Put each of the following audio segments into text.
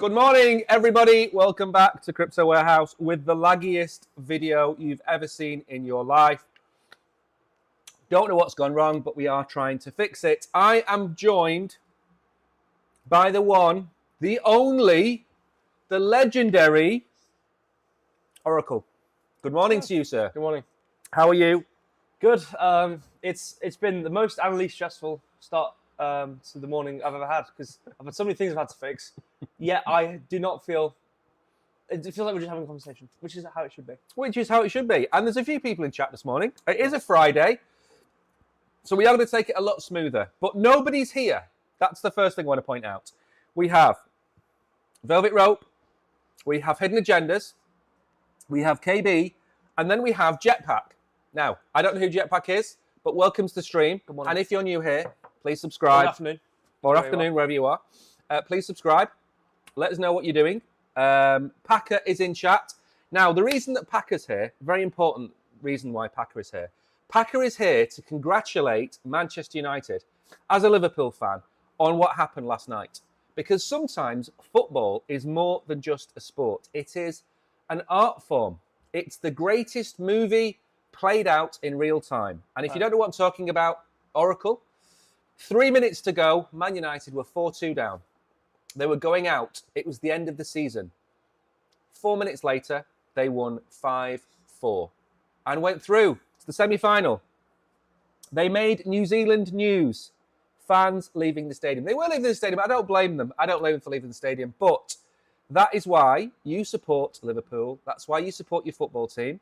Good morning, everybody. Welcome back to Crypto Warehouse with the laggiest video you've ever seen in your life. Don't know what's gone wrong, but we are trying to fix it. I am joined by the one, the only, the legendary Oracle. Good morning to you, sir. Good morning. How are you? Good. It's been the most and least stressful start to the morning I've ever had because I've had so many things I've had to fix. Yet I do not feel. It feels like we're just having a conversation, which is how it should be. Which is how it should be. And there's a few people in chat this morning. It is a Friday, so we are going to take it a lot smoother. But nobody's here. That's the first thing I want to point out. We have Velvet Rope, we have Hidden Agendas, we have KB, and then we have Jetpack. Now, I don't know who Jetpack is, but welcome to the stream. Good morning. And if you're new here, please subscribe. Good afternoon. Or afternoon, wherever you are. Please subscribe. Let us know what you're doing. Packer is in chat. Now, the reason that Packer's here, very important reason why Packer is here. Packer is here to congratulate Manchester United, as a Liverpool fan, on what happened last night. Because sometimes football is more than just a sport. It is an art form. It's the greatest movie played out in real time. And if you don't know what I'm talking about, Oracle, 3 minutes to go, Man United were 4-2 down. They were going out. It was the end of the season. 4 minutes later, they won 5-4 and went through to the semi-final. They made New Zealand news. Fans leaving the stadium. They were leaving the stadium. I don't blame them. I don't blame them for leaving the stadium. But that is why you support Liverpool. That's why you support your football team.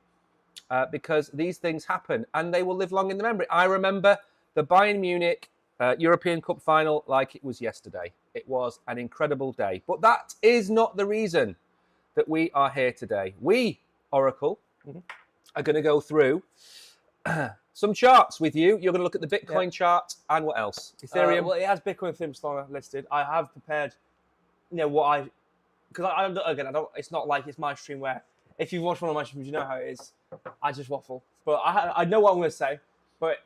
Because these things happen and they will live long in the memory. I remember the Bayern Munich European Cup final like it was yesterday. It was an incredible day. But that is not the reason that we are here today. We, Oracle, are going to go through some charts with you. You're going to look at the Bitcoin chart and what else? Ethereum. Well, it has Bitcoin and Ethereum Solana listed. I have prepared, what I... Because I don't... It's not like it's my stream where if you've watched one of my streams, you know how it is. I just waffle. But I know what I'm going to say. But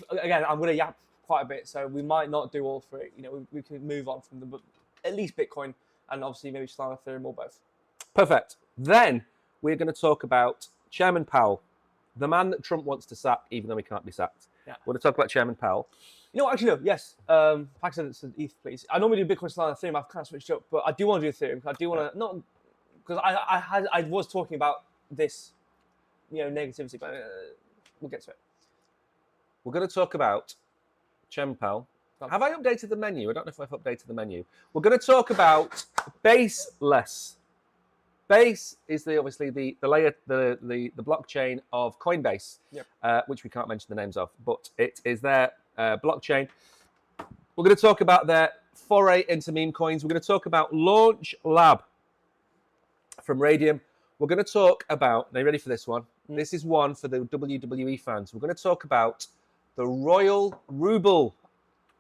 I'm going to yap quite a bit, so we might not do all three. We can move on from them, but at least Bitcoin and obviously maybe Solana, Ethereum, or both. Perfect. Then we're going to talk about Chairman Powell, the man that Trump wants to sack, even though he can't be sacked. Yeah. We're going to talk about Chairman Powell. Actually, no, yes. Pack said it's ETH, please. I normally do Bitcoin, Solana, Ethereum. I've kind of switched up, but I do want to do Ethereum. I do want to, not because I was talking about this, negativity, but we'll get to it. We're going to talk about Chairman Powell. Have I updated the menu? I don't know if I've updated the menu. We're going to talk about baseless. Base is obviously the layer, the blockchain of Coinbase, which we can't mention the names of, but it is their blockchain. We're going to talk about their foray into meme coins. We're going to talk about Launch Lab from Radium. We're going to talk about, are you ready for this one? This is one for the WWE fans. We're going to talk about the Royal Ruble.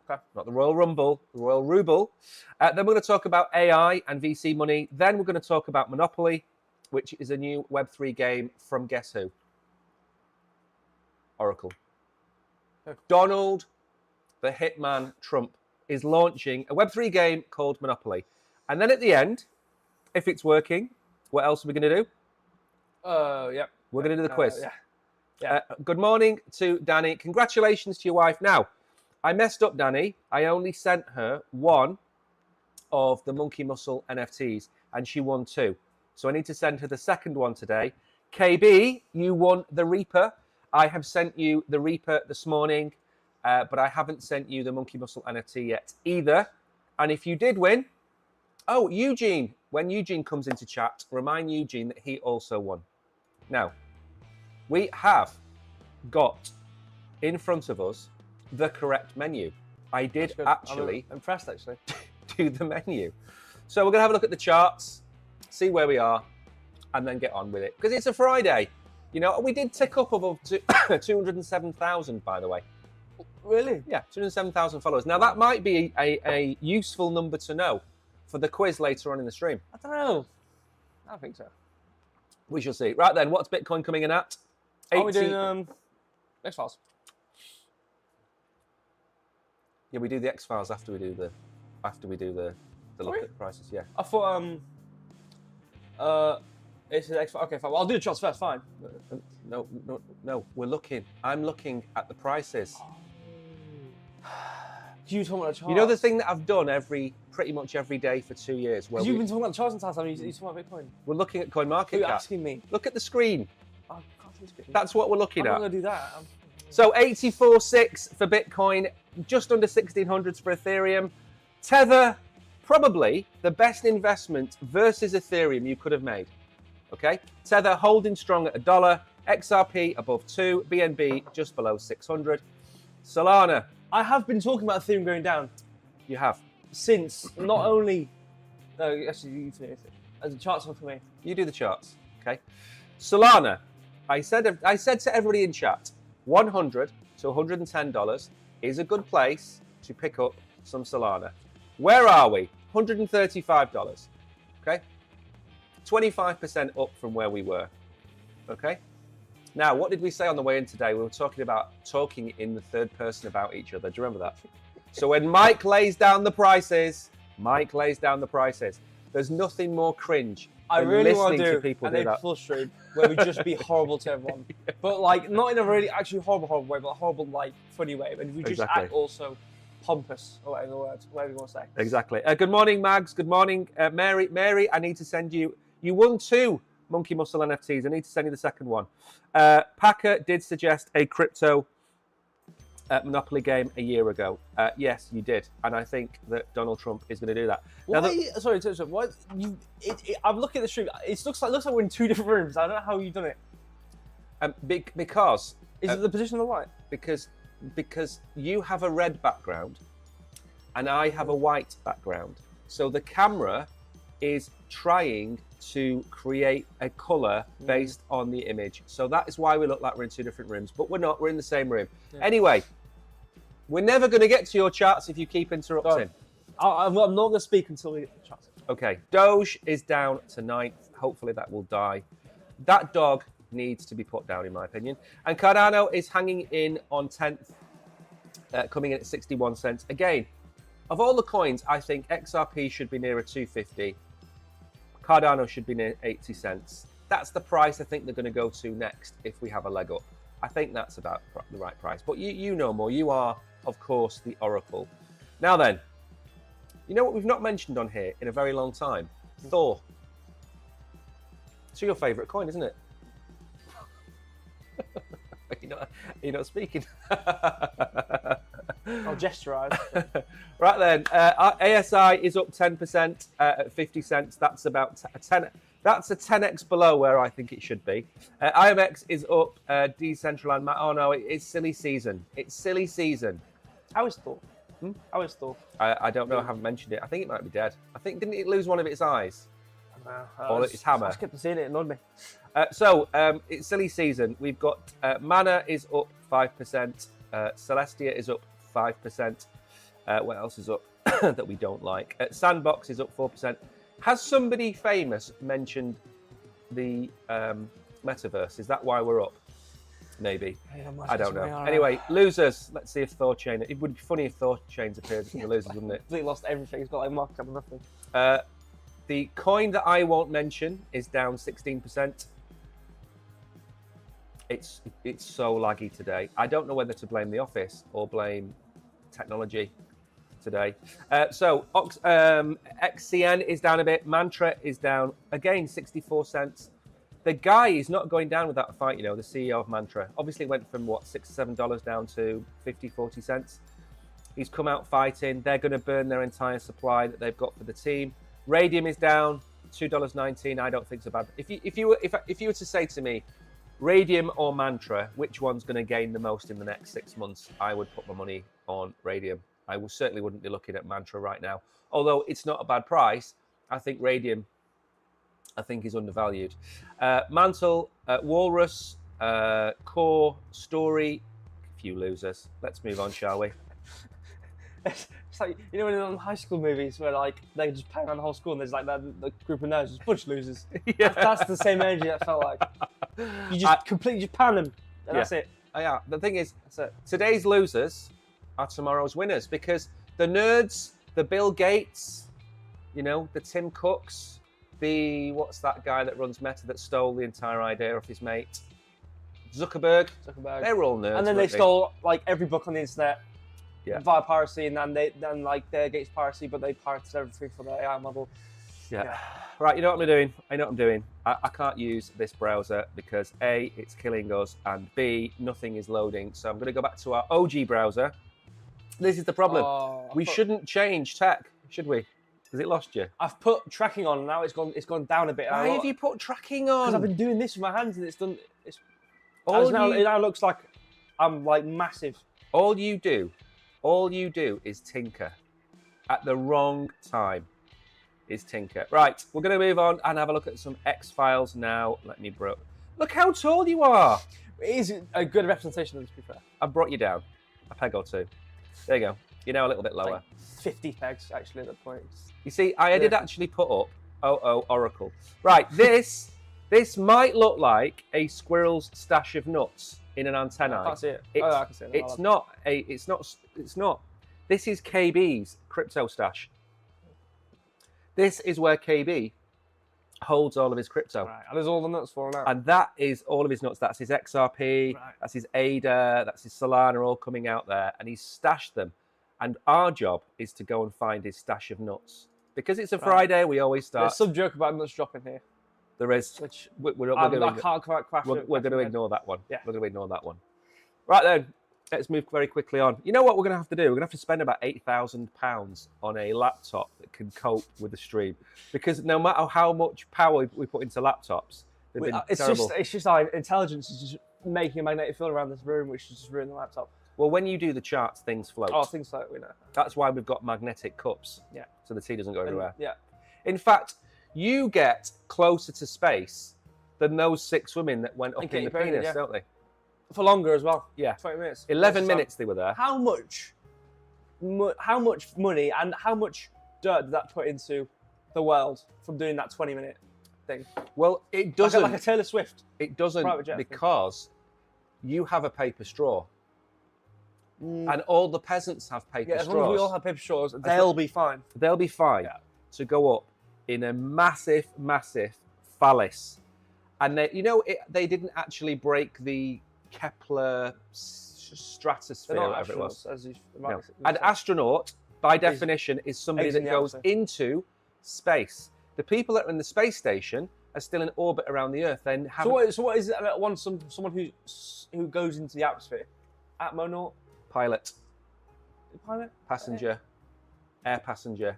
Okay. Not the Royal Rumble, the Royal Ruble. Then we're going to talk about AI and VC money. Then we're going to talk about Monopoly, which is a new Web3 game from guess who? Oracle. Donald, the Hitman Trump, is launching a Web3 game called Monopoly. And then at the end, if it's working, what else are we going to do? We're going to do the quiz. Good morning to Danny. Congratulations to your wife. Now, I messed up, Danny. I only sent her one of the Monkey Muscle NFTs, and she won 2. So I need to send her the second one today. KB, you won the Reaper. I have sent you the Reaper this morning, but I haven't sent you the Monkey Muscle NFT yet either. And if you did win, Eugene, when Eugene comes into chat, remind Eugene that he also won. Now, we have got in front of us the correct menu. I did actually I'm impressed actually do the menu. So we're going to have a look at the charts, see where we are, and then get on with it. Because it's a Friday. We did tick up above 207,000, by the way. Really? Yeah, 207,000 followers. Now, that might be a useful number to know for the quiz later on in the stream. I don't know. I don't think so. We shall see. Right then, what's Bitcoin coming in at? Are we doing X-Files? Yeah, we do the X-Files after we do the to look at the prices. Yeah. I thought it's an extra. Okay, fine. Well, I'll do the charts first. Fine. No. I'm looking at the prices. You talking about the charts? You know the thing that I've done pretty much every day for 2 years. Where You've been talking about the charts and time. You talking about Bitcoin. We're looking at CoinMarketCap. You're asking me. Look at the screen. Oh, I can't see the screen. That's what we're looking I'm at. not gonna do that. So 84.6 for Bitcoin, just under 1600s for Ethereum. Tether, probably the best investment versus Ethereum you could have made. Okay, Tether holding strong at $1, XRP above 2, BNB just below 600. Solana, I have been talking about Ethereum going down you have. since not only. No, actually, you finish it. As a charts one for me. You do the charts. Okay, Solana, I said to everybody in chat, $100 to $110 is a good place to pick up some Solana. Where are we? $135. Okay. 25% up from where we were. Okay. Now, what did we say on the way in today? We were talking about talking in the third person about each other. Do you remember that? So when Mike lays down the prices, there's nothing more cringe I than really want listening to to people an do April that. Fool's stream where we just be horrible to everyone, but like not in a really actually horrible way, but a horrible like funny way. And we just Exactly. act also pompous, or whatever you want to say. Exactly. Good morning, Mags. Good morning, Mary. Mary, I need to send you. You won 2 Monkey Muscle NFTs. I need to send you the second one. Packer did suggest a crypto Monopoly game a year ago. Yes, you did, and I think that Donald Trump is going to do that. Now, Sorry, what you? I'm looking at the stream. It looks like we're in 2 different rooms. I don't know how you've done it. Because Is it the position of the light? because you have a red background and I have a white background. So the camera is trying to create a colour based on the image. So that is why we look like we're in 2 different rooms, but we're not. We're in the same room. Yeah. Anyway, we're never going to get to your charts if you keep interrupting. I'm not going to speak until we get the charts. Okay, Doge is down to 9th. Hopefully that will die. That dog needs to be put down, in my opinion. And Cardano is hanging in on 10th, coming in at 61 cents. Again, of all the coins, I think XRP should be nearer 250. Cardano should be near 80 cents. That's the price I think they're going to go to next if we have a leg up. I think that's about the right price. But you know more. You are, of course, the oracle. Now then, you know what we've not mentioned on here in a very long time? Thor. It's your favourite coin, isn't it? You're not speaking. I'll gesturize. Right then, ASI is up 10% at 50 cents. That's about a 10. That's a 10x below where I think it should be. IMX is up. Decentraland. Oh no, it's silly season. It's silly season. How is Thor? How is Thor? I don't know. I haven't mentioned it. I think it might be dead. I think didn't it lose one of its eyes? Or its hammer. I kept seeing it. It annoyed me. So it's silly season. We've got Mana is up 5%. Celestia is up 5%. What else is up that we don't like? Sandbox is up 4%. Has somebody famous mentioned the metaverse? Is that why we're up? Maybe. I don't know. Anyway, losers. Let's see if Thor Chain. It would be funny if Thor Chains appears in the losers, wouldn't it? Completely lost everything. It's got like market cap and nothing. The coin that I won't mention is down 16%. It's so laggy today. I don't know whether to blame the office or blame technology today. So XCN is down a bit. Mantra is down again 64 cents. The guy is not going down without a fight, you know, the CEO of Mantra. Obviously it went from what, $6 or $7 down to 50, 40 cents. He's come out fighting. They're going to burn their entire supply that they've got for the team. Radium is down $2.19. I don't think so bad. If you were to say to me, Radium or Mantra, which one's going to gain the most in the next 6 months, I would put my money on Radium. I certainly wouldn't be looking at Mantra right now. Although it's not a bad price, I think Radium, is undervalued. Mantle, Walrus, Core, Story, a few losers. Let's move on, shall we? It's like, you know, in high school movies where like they just bang around the whole school and there's like the group of nerds, just a bunch of losers. Yeah. That's the same energy that felt like. You just completely just pan them, and that's it. Yeah. The thing is, today's losers are tomorrow's winners because the nerds, the Bill Gates, You know, the Tim Cooks, what's that guy that runs Meta that stole the entire idea off his mate? Zuckerberg. They were all nerds. And then they stole like every book on the internet via piracy, and then they're against piracy, but they pirated everything for their AI model. Yeah. Right, you know what I'm doing? I know what I'm doing. I can't use this browser because A, it's killing us, and B, nothing is loading. So I'm going to go back to our OG browser. This is the problem. We shouldn't change tech, should we? Has it lost you? I've put tracking on, and now it's gone down a bit. Why have you put tracking on? Because I've been doing this with my hands, and it now looks like I'm like massive. All you do is tinker at the wrong time. Is tinker. Right, we're going to move on and have a look at some X-Files now. Let me look how tall you are. It is a good representation of this, to be fair. I've brought you down a peg or two. There you go. You're now a little bit lower. Like 50 pegs, actually, at that point. You see, I did actually put up Oracle. Right, this might look like a squirrel's stash of nuts in an antenna. I can't see it. I can see it. It's not. This is KB's crypto stash. This is where KB holds all of his crypto. Right, and there's all the nuts for now. And that is all of his nuts. That's his XRP, that's his ADA, that's his Solana, all coming out there. And he's stashed them. And our job is to go and find his stash of nuts. Because it's a Friday, we always start. There's some joke about nuts dropping here. There is. Which we're I can't craft. We're going to ignore that one. Yeah. We're going to ignore that one. Right then. Let's move very quickly on. You know what we're going to have to do? We're going to have to spend about £8,000 on a laptop that can cope with the stream. Because no matter how much power we put into laptops, they've been terrible. It's just our intelligence is just making a magnetic field around this room, which is just ruining the laptop. Well, when you do the charts, things float. Oh, things float, we know. That's why we've got magnetic cups. Yeah. So the tea doesn't go anywhere. Yeah. In fact, you get closer to space than those 6 women that went up in the penis, don't they? For longer as well. Yeah. 20 minutes. 11 minutes they were there. How much money and how much dirt did that put into the world from doing that 20-minute thing? Well, it doesn't. Like a Taylor Swift. It doesn't because you have a paper straw. And all the peasants have paper straws. As long as we all have paper straws, they'll be fine. They'll be fine to go up in a massive, massive phallus. And they didn't actually break the Kepler stratosphere, whatever it was. No. An astronaut, by definition, is somebody that goes into space. The people that are in the space station are still in orbit around the Earth. So what is it that wants someone who goes into the atmosphere? Atmonaut? Pilot. Pilot? Passenger. Air passenger.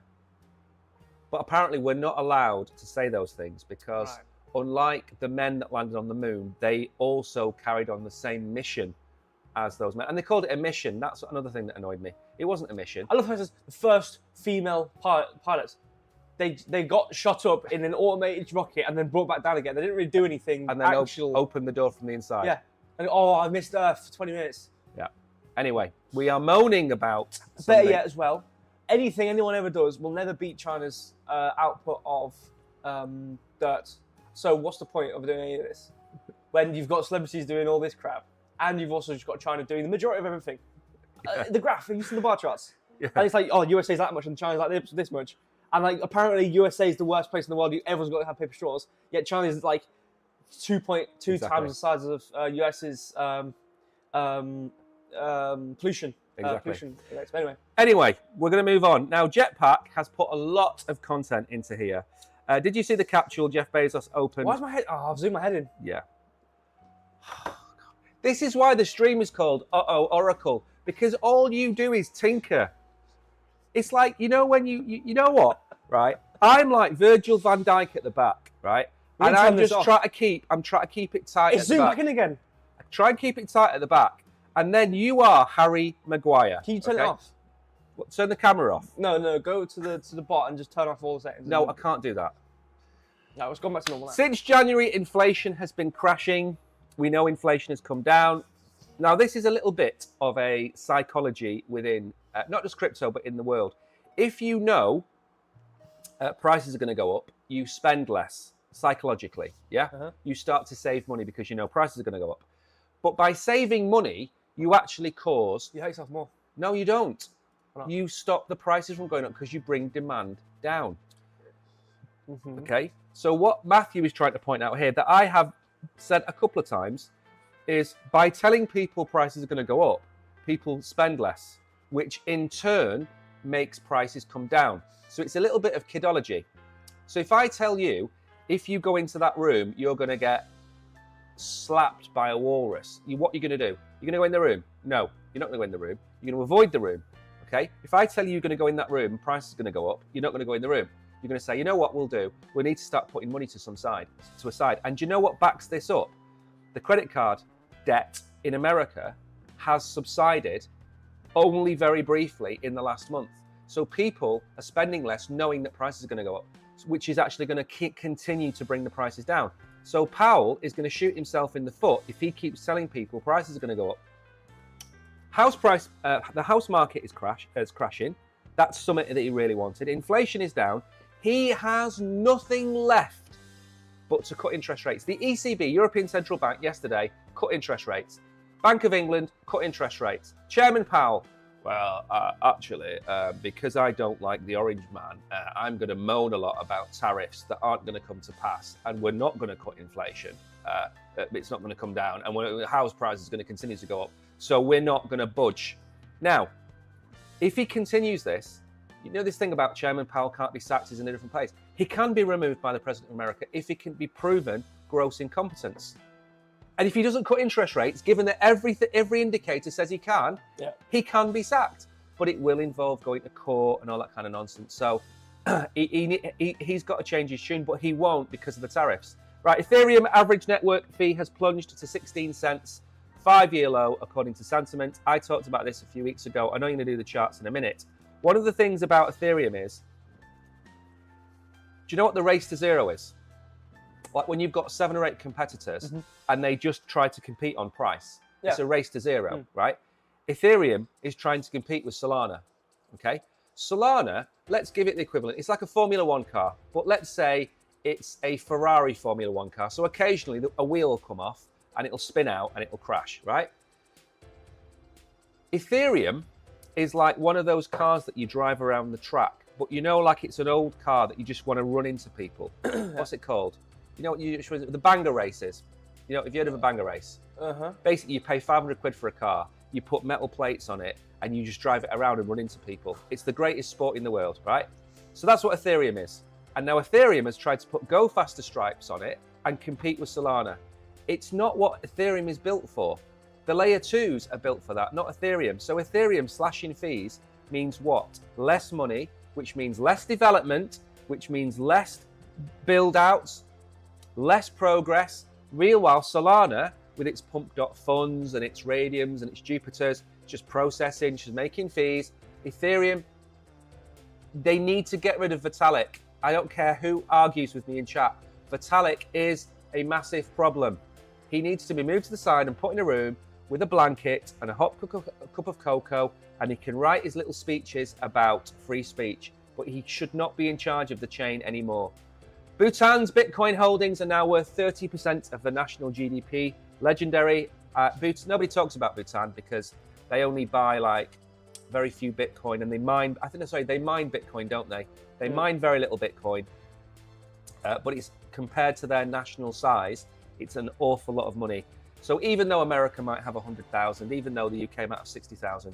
But apparently we're not allowed to say those things because unlike the men that landed on the moon, they also carried on the same mission as those men. And they called it a mission. That's another thing that annoyed me. It wasn't a mission. I love how it says the first female pilots. They got shot up in an automated rocket and then brought back down again. They didn't really do anything. And then opened the door from the inside. Yeah. And I missed Earth for 20 minutes. Yeah. Anyway, we are moaning about better yet as well. Anything anyone ever does will never beat China's output of dirt. So what's the point of doing any of this when you've got celebrities doing all this crap and you've also just got China doing the majority of everything? The graph, have you seen the bar charts? Yeah. And it's like, USA's that much and China's like this much. And like apparently USA is the worst place in the world. Everyone's got to have paper straws. Yet China's like 2.2 times the size of US's pollution. Exactly. Anyway, we're going to move on. Now, Jetpack has put a lot of content into here. Did you see the capsule Jeff Bezos opened? Why's my head? Oh, I've zoomed my head in. Yeah. This is why the stream is called Oracle, because all you do is tinker. It's like, when you know what, right? I'm like Virgil van Dijk at the back, right? And I'm just trying to keep it tight. It's zoomed back in again. I try and keep it tight at the back. And then you are Harry Maguire. Can you turn it off? What, turn the camera off? No. Go to the bot and just turn off all the settings. No, I can't do that. No, it's gone back to normal now. Since January, inflation has been crashing. We know inflation has come down. Now, this is a little bit of a psychology within, not just crypto, but in the world. If you know prices are going to go up, you spend less psychologically, yeah? You start to save money because you know prices are going to go up. But by saving money, you actually cause... You hate yourself more. No, you don't. You stop the prices from going up because you bring demand down. Okay, so what Matthew is trying to point out here that I have said a couple of times is by telling people prices are going to go up, people spend less, which in turn makes prices come down. So it's a little bit of kidology. So if I tell you, if you go into that room, you're going to get slapped by a walrus, what are you going to do? You're going to go in the room? No, you're not going to go in the room. You're going to avoid the room. Okay, if I tell you you're going to go in that room and price is going to go up, you're not going to go in the room. You're going to say, you know what we'll do? We need to start putting money to a side. And do you know what backs this up? The credit card debt in America has subsided only very briefly in the last month. So people are spending less knowing that prices are going to go up, which is actually going to continue to bring the prices down. So Powell is going to shoot himself in the foot if he keeps telling people prices are going to go up. The house market is crashing. That's something that he really wanted. Inflation is down. He has nothing left but to cut interest rates. The ECB, European Central Bank, yesterday cut interest rates. Bank of England cut interest rates. Chairman Powell, well, actually, because I don't like the orange man, I'm going to moan a lot about tariffs that aren't going to come to pass, and we're not going to cut inflation. It's not going to come down, and house prices are going to continue to go up. So we're not going to budge. Now, if he continues this, you know this thing about Chairman Powell can't be sacked, he's in a different place. He can be removed by the President of America if he can be proven gross incompetence. And if he doesn't cut interest rates, given that every indicator says he can be sacked. But it will involve going to court and all that kind of nonsense. So he's got to change his tune, but he won't because of the tariffs. Right, Ethereum average network fee has plunged to 16 cents, 5-year low, according to Sentiment. I talked about this a few weeks ago. I know you're going to do the charts in a minute. One of the things about Ethereum is, do you know what the race to zero is? Like when you've got 7 or 8 competitors and they just try to compete on price. It's a race to zero, right? Ethereum is trying to compete with Solana, okay? Solana, let's give it the equivalent. It's like a Formula One car, but let's say it's a Ferrari Formula One car. So occasionally a wheel will come off and it'll spin out and it'll crash, right? Ethereum is like one of those cars that you drive around the track, but you know, like it's an old car that you just want to run into people. What's it called? You know what the banger races? You know, have you heard of a banger race? Basically, you pay 500 quid for a car, you put metal plates on it, and you just drive it around and run into people. It's the greatest sport in the world, right? So that's what Ethereum is. And now Ethereum has tried to put go faster stripes on it and compete with Solana. It's not what Ethereum is built for. The layer 2s are built for that, not Ethereum. So Ethereum slashing fees means what? Less money, which means less development, which means less build outs, less progress. While Solana, with its pump.funds and its Radiums and its Jupiters, just processing, just making fees. Ethereum, they need to get rid of Vitalik. I don't care who argues with me in chat. Vitalik is a massive problem. He needs to be moved to the side and put in a room with a blanket and a hot cup of cocoa, and he can write his little speeches about free speech, but he should not be in charge of the chain anymore. Bhutan's Bitcoin holdings are now worth 30% of the national GDP. Legendary. Nobody talks about Bhutan because they only buy like very few Bitcoin, and they mine. They mine Bitcoin, don't they? They mine very little Bitcoin, but it's compared to their national size, it's an awful lot of money. So even though America might have 100,000, even though the UK might have 60,000,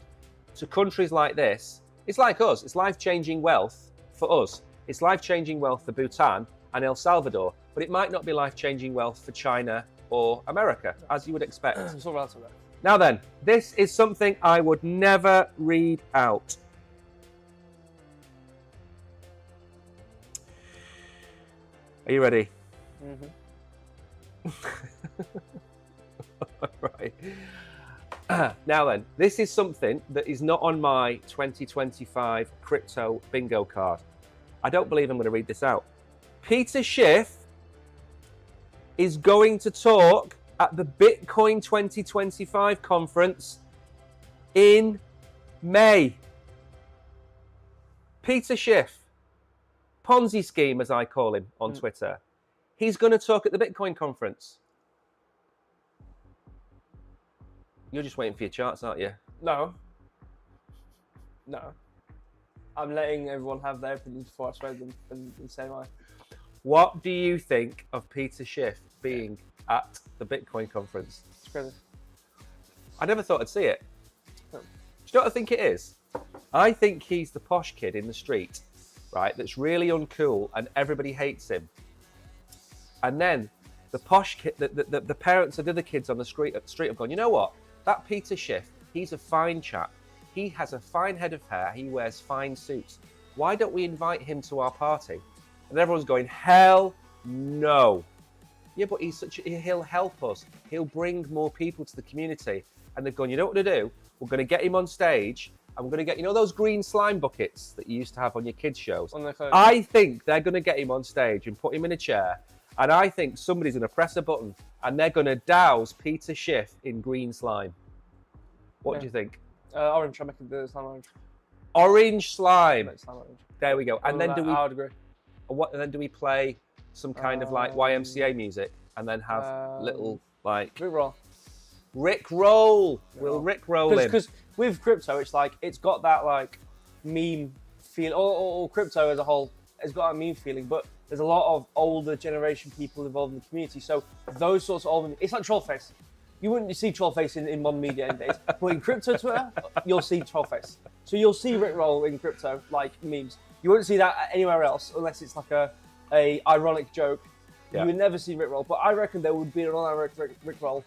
to countries like this, it's like us. It's life-changing wealth for us. It's life-changing wealth for Bhutan and El Salvador, but it might not be life-changing wealth for China or America, as you would expect. Now then, this is something I would never read out. Are you ready? Right. Now then, this is something that is not on my 2025 crypto bingo card. I don't believe I'm going to read this out. Peter Schiff is going to talk at the Bitcoin 2025 conference in May. Peter Schiff, Ponzi scheme as I call him on Twitter. He's going to talk at the Bitcoin conference. You're just waiting for your charts, aren't you? No. I'm letting everyone have their opinions before I spread them and say mine. What do you think of Peter Schiff being at the Bitcoin conference? It's crazy. I never thought I'd see it. No. Do you know what I think it is? I think he's the posh kid in the street, right, that's really uncool and everybody hates him. And then the posh kid, the parents of the other kids on the street have gone, you know what? That Peter Schiff, he's a fine chap. He has a fine head of hair. He wears fine suits. Why don't we invite him to our party? And everyone's going, hell no. Yeah, but he'll help us. He'll bring more people to the community. And they've gone, you know what to do? We're going to get him on stage and we're going to get, you know, those green slime buckets that you used to have on your kids' shows? I think they're going to get him on stage and put him in a chair. And I think somebody's going to press a button and they're going to douse Peter Schiff in green slime. What do you think? Orange. I'm making the slime orange. Orange slime. Slime orange. There we go. And then I would agree. And then do we play some kind of like YMCA music and then have little like Rick roll. Rick roll. We'll Rick roll him. Because with crypto, it's like it's got that like meme feel. Or crypto as a whole has got a meme feeling, but there's a lot of older generation people involved in the community. So those sorts of old, it's like Trollface. You wouldn't see Trollface in modern media nowadays, but in crypto Twitter, you'll see Trollface. So you'll see Rick roll in crypto like memes. You won't see that anywhere else unless it's like a ironic joke. Yeah. You would never see Rick roll, but I reckon there would be an ironic Rick roll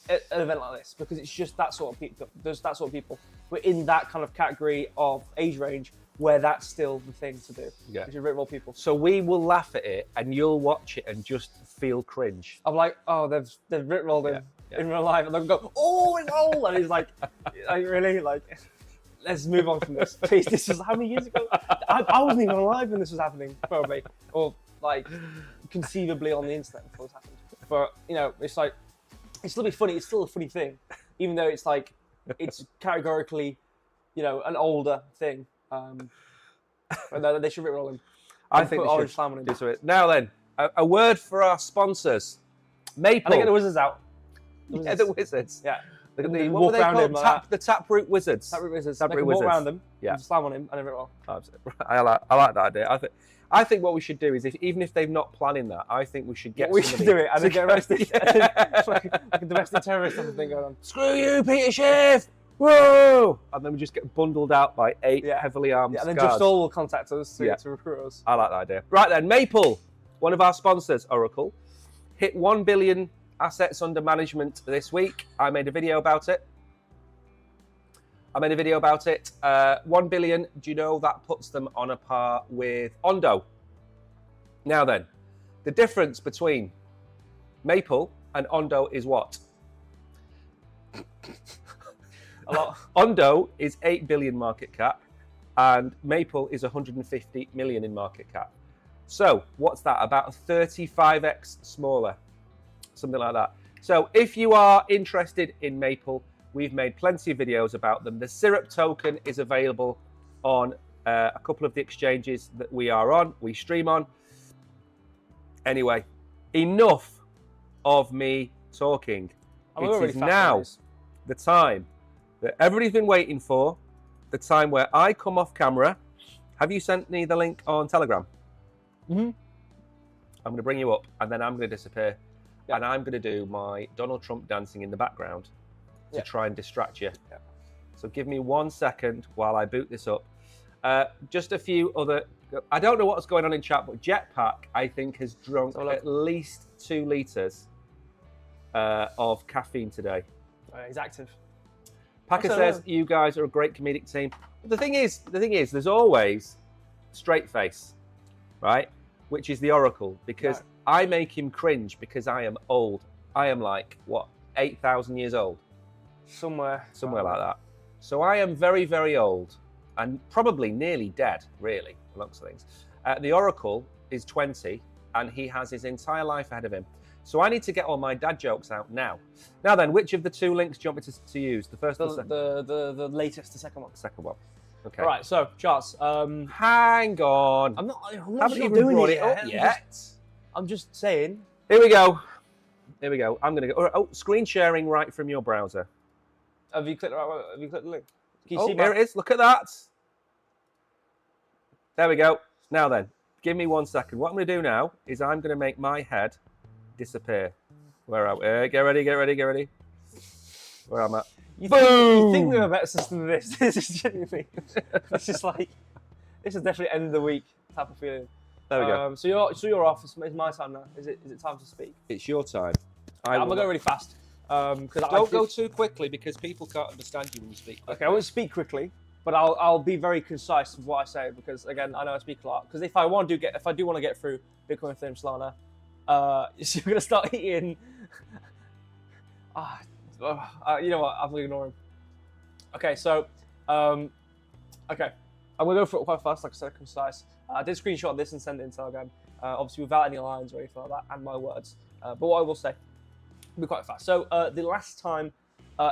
at an event like this because it's just that sort of people. There's that sort of people. We're in that kind of category of age range where that's still the thing to do. Yeah, which is Rick roll people. So we will laugh at it, and you'll watch it and just feel cringe. I'm like, oh, they've Rick rolled him in real life, and they'll go, oh, Rick roll, and he's like really like. Let's move on from this, please. This was how many years ago? I wasn't even alive when this was happening, probably, or like conceivably on the internet before this happened. But you know, it's like it's still be funny. It's still a funny thing, even though it's like it's categorically, you know, an older thing. And they should rickroll him. I think put orange slime on him. Do so. Now then, a word for our sponsors. Maple. And they get the Wizards out. Yeah, the Wizards. Yeah. What were they called? The Taproot Wizards. Taproot Wizards. Taproot Wizards. Walk around them. Yeah. Slam on him and then rickroll. I like that idea. I think what we should do is, even if they've not planning that, I think we should get. We should do it and then get arrested. like a domestic terrorist type of thing going on. Screw you, Peter Schiff! Whoa! And then we just get bundled out by 8 heavily armed and then scars. Jeff Stoll will contact us to recruit us. I like that idea. Right then, Maple, one of our sponsors, Oracle, hit 1 billion assets under management this week. I made a video about it. 1 billion, do you know that puts them on a par with Ondo? Now then, the difference between Maple and Ondo is what? A lot. Ondo is 8 billion market cap and Maple is 150 million in market cap. So what's that? About 35x smaller, something like that. So if you are interested in Maple, we've made plenty of videos about them. The Syrup token is available on a couple of the exchanges that we are on, we stream on. Anyway, enough of me talking. It is now the time that everybody's been waiting for, the time where I come off camera. Have you sent me the link on Telegram? Mm-hmm. I'm going to bring you up and then I'm going to disappear. And I'm going to do my Donald Trump dancing in the background to try and distract you. So give me 1 second while I boot this up. Just a few other... I don't know what's going on in chat, but Jetpack, I think, has drunk at least 2 litres of caffeine today. He's active. Packer says, you guys are a great comedic team. But the thing is, there's always straight face, right? Which is the Oracle, because I make him cringe because I am old. I am like, what, 8,000 years old? Somewhere like that. So I am very, very old and probably nearly dead, really, amongst things. The Oracle is 20 and he has his entire life ahead of him. So I need to get all my dad jokes out now. Now then, which of the 2 links do you want me to use? The first or the second? The latest, the second one. The second one. Okay. All right, so, charts. Hang on. I'm not Haven't even brought it up yet. I'm just saying. Here we go. I'm going to go. Oh, screen sharing right from your browser. Have you clicked the link? Can you Oh, see here it is. Look at that. There we go. Now then, Give me 1 second. What I'm going to do now is I'm going to make my head disappear. Where are we? Get ready, get ready, get ready. Where am I? You Boom! think we have a better system than this? This is genuinely. It's just like this is definitely end of the week type of feeling. There we go. So you're off. It's my time now. Is it time to speak? It's your time. I'm gonna go really fast. Don't go too quickly because people can't understand you when you speak quickly. Okay, I won't speak quickly, but I'll be very concise with what I say because again I know I speak a lot. Because if I do want to get through Bitcoin, Ethereum, Solana, so you're gonna start eating. You know what? I'm gonna ignore him. Okay, so okay, I'm gonna go for it quite fast, like I said, concise. I did screenshot this and send it in Telegram, obviously without any lines or anything like that, and my words. But what I will say, will be quite fast. So the last time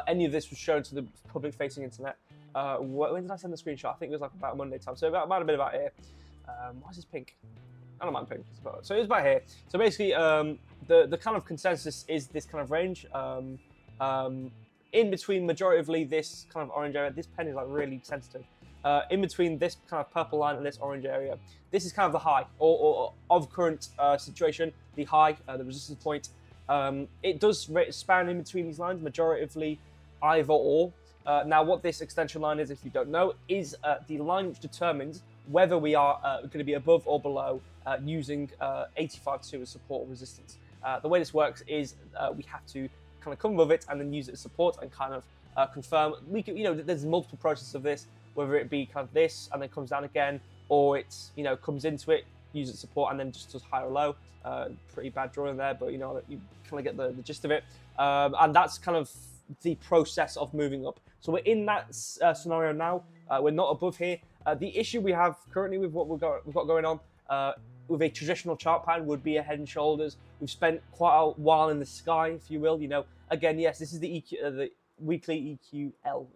any of this was shown to the public-facing internet, when did I send the screenshot? I think it was like about Monday time. So might have been about here. Why is this pink? I don't mind pink. So it was about here. So basically, the kind of consensus is this kind of range. In between majoritively this kind of orange area, this pen is like really sensitive. In between this kind of purple line and this orange area, this is kind of the high or of current situation, the high, the resistance point. It does span in between these lines, majoritively either or. Now, what this extension line is, if you don't know, is the line which determines whether we are going to be above or below using 85.2 as support or resistance. The way this works is we have to kind of come above it and then use it as support and kind of confirm. We can, there's multiple processes of this, whether it be kind of this and then comes down again, or it's comes into it, use it as support and then just does high or low. Pretty bad drawing there, but you kind of get the gist of it. And that's kind of the process of moving up. So we're in that scenario now. We're not above here. The issue we have currently with what we've got going on with a traditional chart pattern would be a head and shoulders. We've spent quite a while in the sky, if you will. Again, yes, this is the the weekly EQL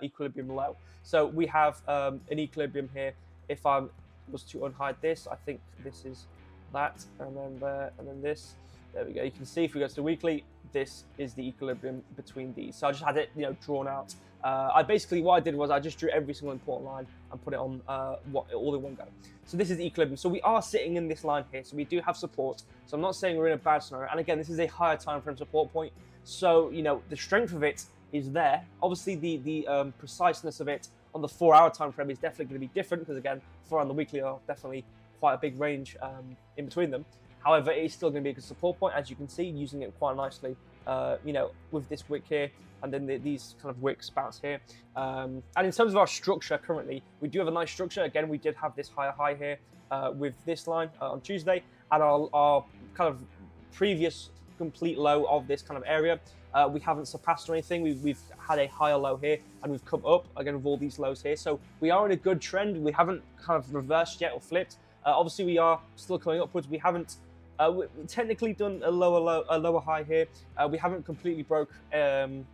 equilibrium low. So we have an equilibrium here. If I was to unhide this, I think this is that, and then there, and then this. There we go. You can see if we go to the weekly, this is the equilibrium between these. So I just had it, drawn out. What I did was I just drew every single important line and put it on all in one go. So this is the equilibrium. So we are sitting in this line here. So we do have support. So I'm not saying we're in a bad scenario. And again, this is a higher time frame support point. So the strength of it is there. Obviously, the preciseness of it on the 4-hour time frame is definitely going to be different because again, 4 on the weekly are definitely quite a big range in between them. However, it is still going to be a good support point, as you can see, using it quite nicely, with this wick here, and then these kind of wicks bounce here. And in terms of our structure currently, we do have a nice structure. Again, we did have this higher high here with this line on Tuesday, and our kind of previous complete low of this kind of area. We haven't surpassed or anything. We've had a higher low here, and we've come up again with all these lows here. So we are in a good trend. We haven't kind of reversed yet or flipped. Obviously, we are still coming upwards. We haven't we've technically done a lower high here. We haven't completely broke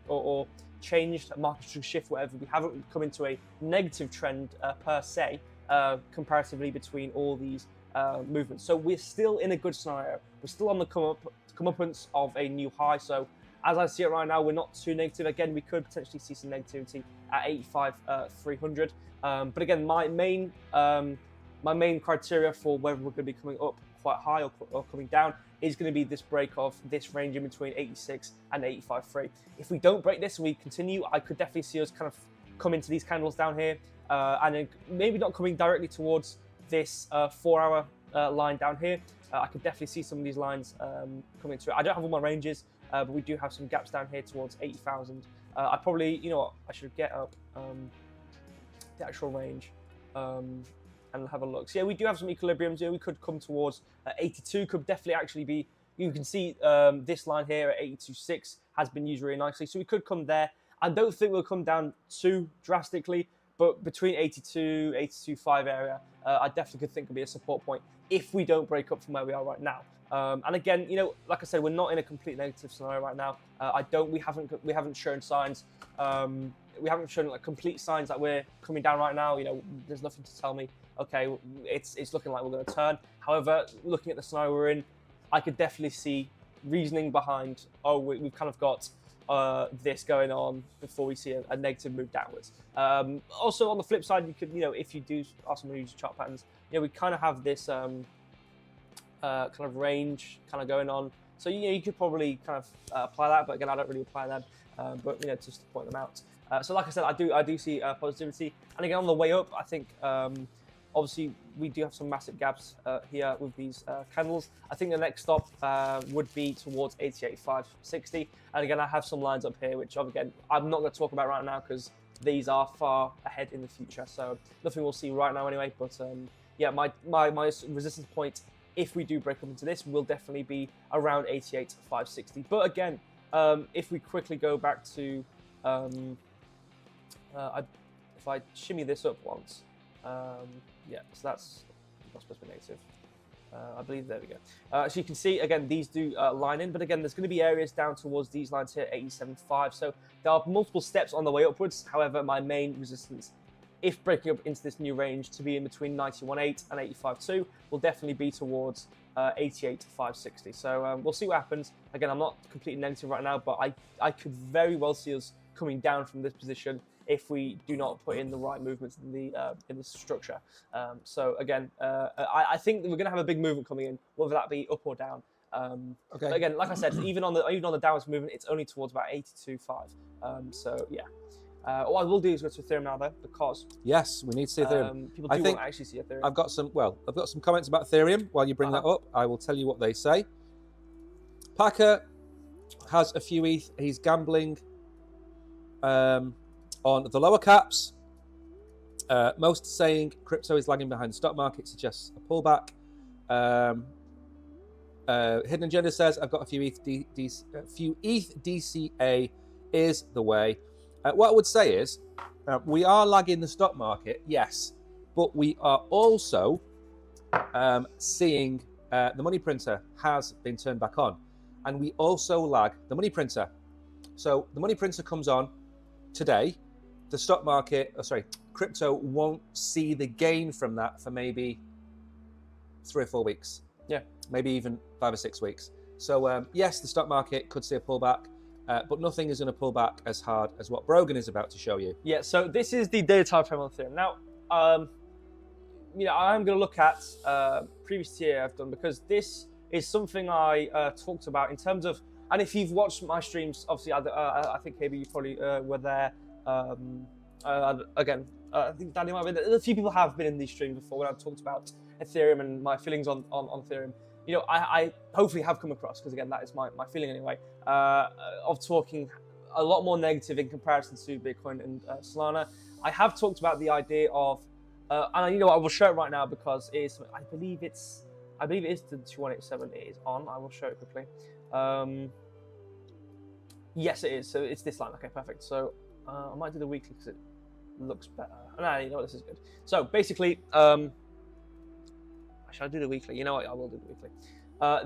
or changed market structure shift, whatever. We haven't come into a negative trend per se, comparatively between all these movements. So we're still in a good scenario. We're still on the comeuppance of a new high. So as I see it right now, we're not too negative. Again, we could potentially see some negativity at 85,300. But again, my main criteria for whether we're going to be coming up quite high or coming down is going to be this break of this range in between 86 and 85.3. If we don't break this and we continue, I could definitely see us kind of come into these candles down here, and then maybe not coming directly towards this 4-hour line down here. I could definitely see some of these lines coming to it. I don't have all my ranges, but we do have some gaps down here towards 80,000. I probably, I should get up the actual range. And have a look. So yeah, we do have some equilibriums here. We could come towards 82, could definitely actually be, you can see this line here at 82.6 has been used really nicely. So we could come there. I don't think we'll come down too drastically, but between 82, 82.5 area, I definitely could think could be a support point if we don't break up from where we are right now. And again, like I said, we're not in a complete negative scenario right now. We haven't shown signs. We haven't shown like complete signs that we're coming down right now. There's nothing to tell me, okay, it's looking like we're going to turn. However, looking at the scenario we're in, I could definitely see reasoning behind, we've kind of got this going on before we see a negative move downwards. Also, on the flip side, you could, if you do are someone who uses chart patterns, we kind of have this kind of range kind of going on. So you could probably kind of apply that, but again, I don't really apply them. But just to point them out. So like I said, I do see positivity, and again on the way up, I think obviously we do have some massive gaps here with these candles. I think the next stop would be towards 88.560, and again I have some lines up here which again I'm not going to talk about right now because these are far ahead in the future, so nothing we'll see right now anyway. But yeah, my resistance point, if we do break up into this, will definitely be around 88.560. But again, if we quickly go back to if I shimmy this up once, yeah, so that's not supposed to be negative. I believe, there we go. So you can see, again, these do line in, but again, there's going to be areas down towards these lines here, 87.5. So there are multiple steps on the way upwards. However, my main resistance, if breaking up into this new range, to be in between 91.8 and 85.2, will definitely be towards 88.560. So we'll see what happens. Again, I'm not completely negative right now, but I could very well see us coming down from this position if we do not put in the right movements in the structure. So again, I think that we're going to have a big movement coming in, whether that be up or down. Okay. But again, like I said, even on the downwards movement, it's only towards about 82.5. So yeah. What I will do is go to Ethereum now, though, because yes, we need to see Ethereum. People do want to actually see Ethereum. I've got some comments about Ethereum. While you bring that up, I will tell you what they say. Packer has a few ETH. He's gambling on the lower caps. Most saying crypto is lagging behind the stock market, suggests a pullback. Hidden Agenda says, I've got a few ETH DCA is the way. What I would say is, we are lagging the stock market, yes, but we are also seeing the money printer has been turned back on, and we also lag the money printer. So the money printer comes on today. The stock market, crypto won't see the gain from that for maybe 3 or 4 weeks. Yeah, maybe even 5 or 6 weeks. So yes, the stock market could see a pullback. But nothing is going to pull back as hard as what Brogan is about to show you. Yeah, so this is the daily time frame on Ethereum. Now, I'm going to look at previous year I've done, because this is something I talked about in terms of, and if you've watched my streams, obviously, I think maybe you probably were there. Again, I think Danny might have been there. A few people have been in these streams before when I've talked about Ethereum and my feelings on Ethereum. I hopefully have come across, because again, that is my feeling anyway, of talking a lot more negative in comparison to Bitcoin and Solana. I have talked about the idea of, and I will show it right now because I believe it is the 2187 it is on. I will show it quickly. Yes, it is. So it's this line. Okay, perfect. So I might do the weekly because it looks better. No, you know what, this is good. So basically, should I do the weekly? You know what? I will do the weekly.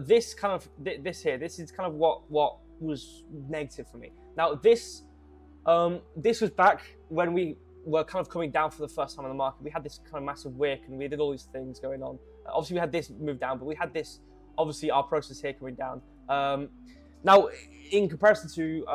This is kind of what was negative for me. Now this was back when we were kind of coming down for the first time in the market. We had this kind of massive wick, and we did all these things going on. Obviously, we had this move down, but we had this, obviously, our process here coming down. Now, in comparison to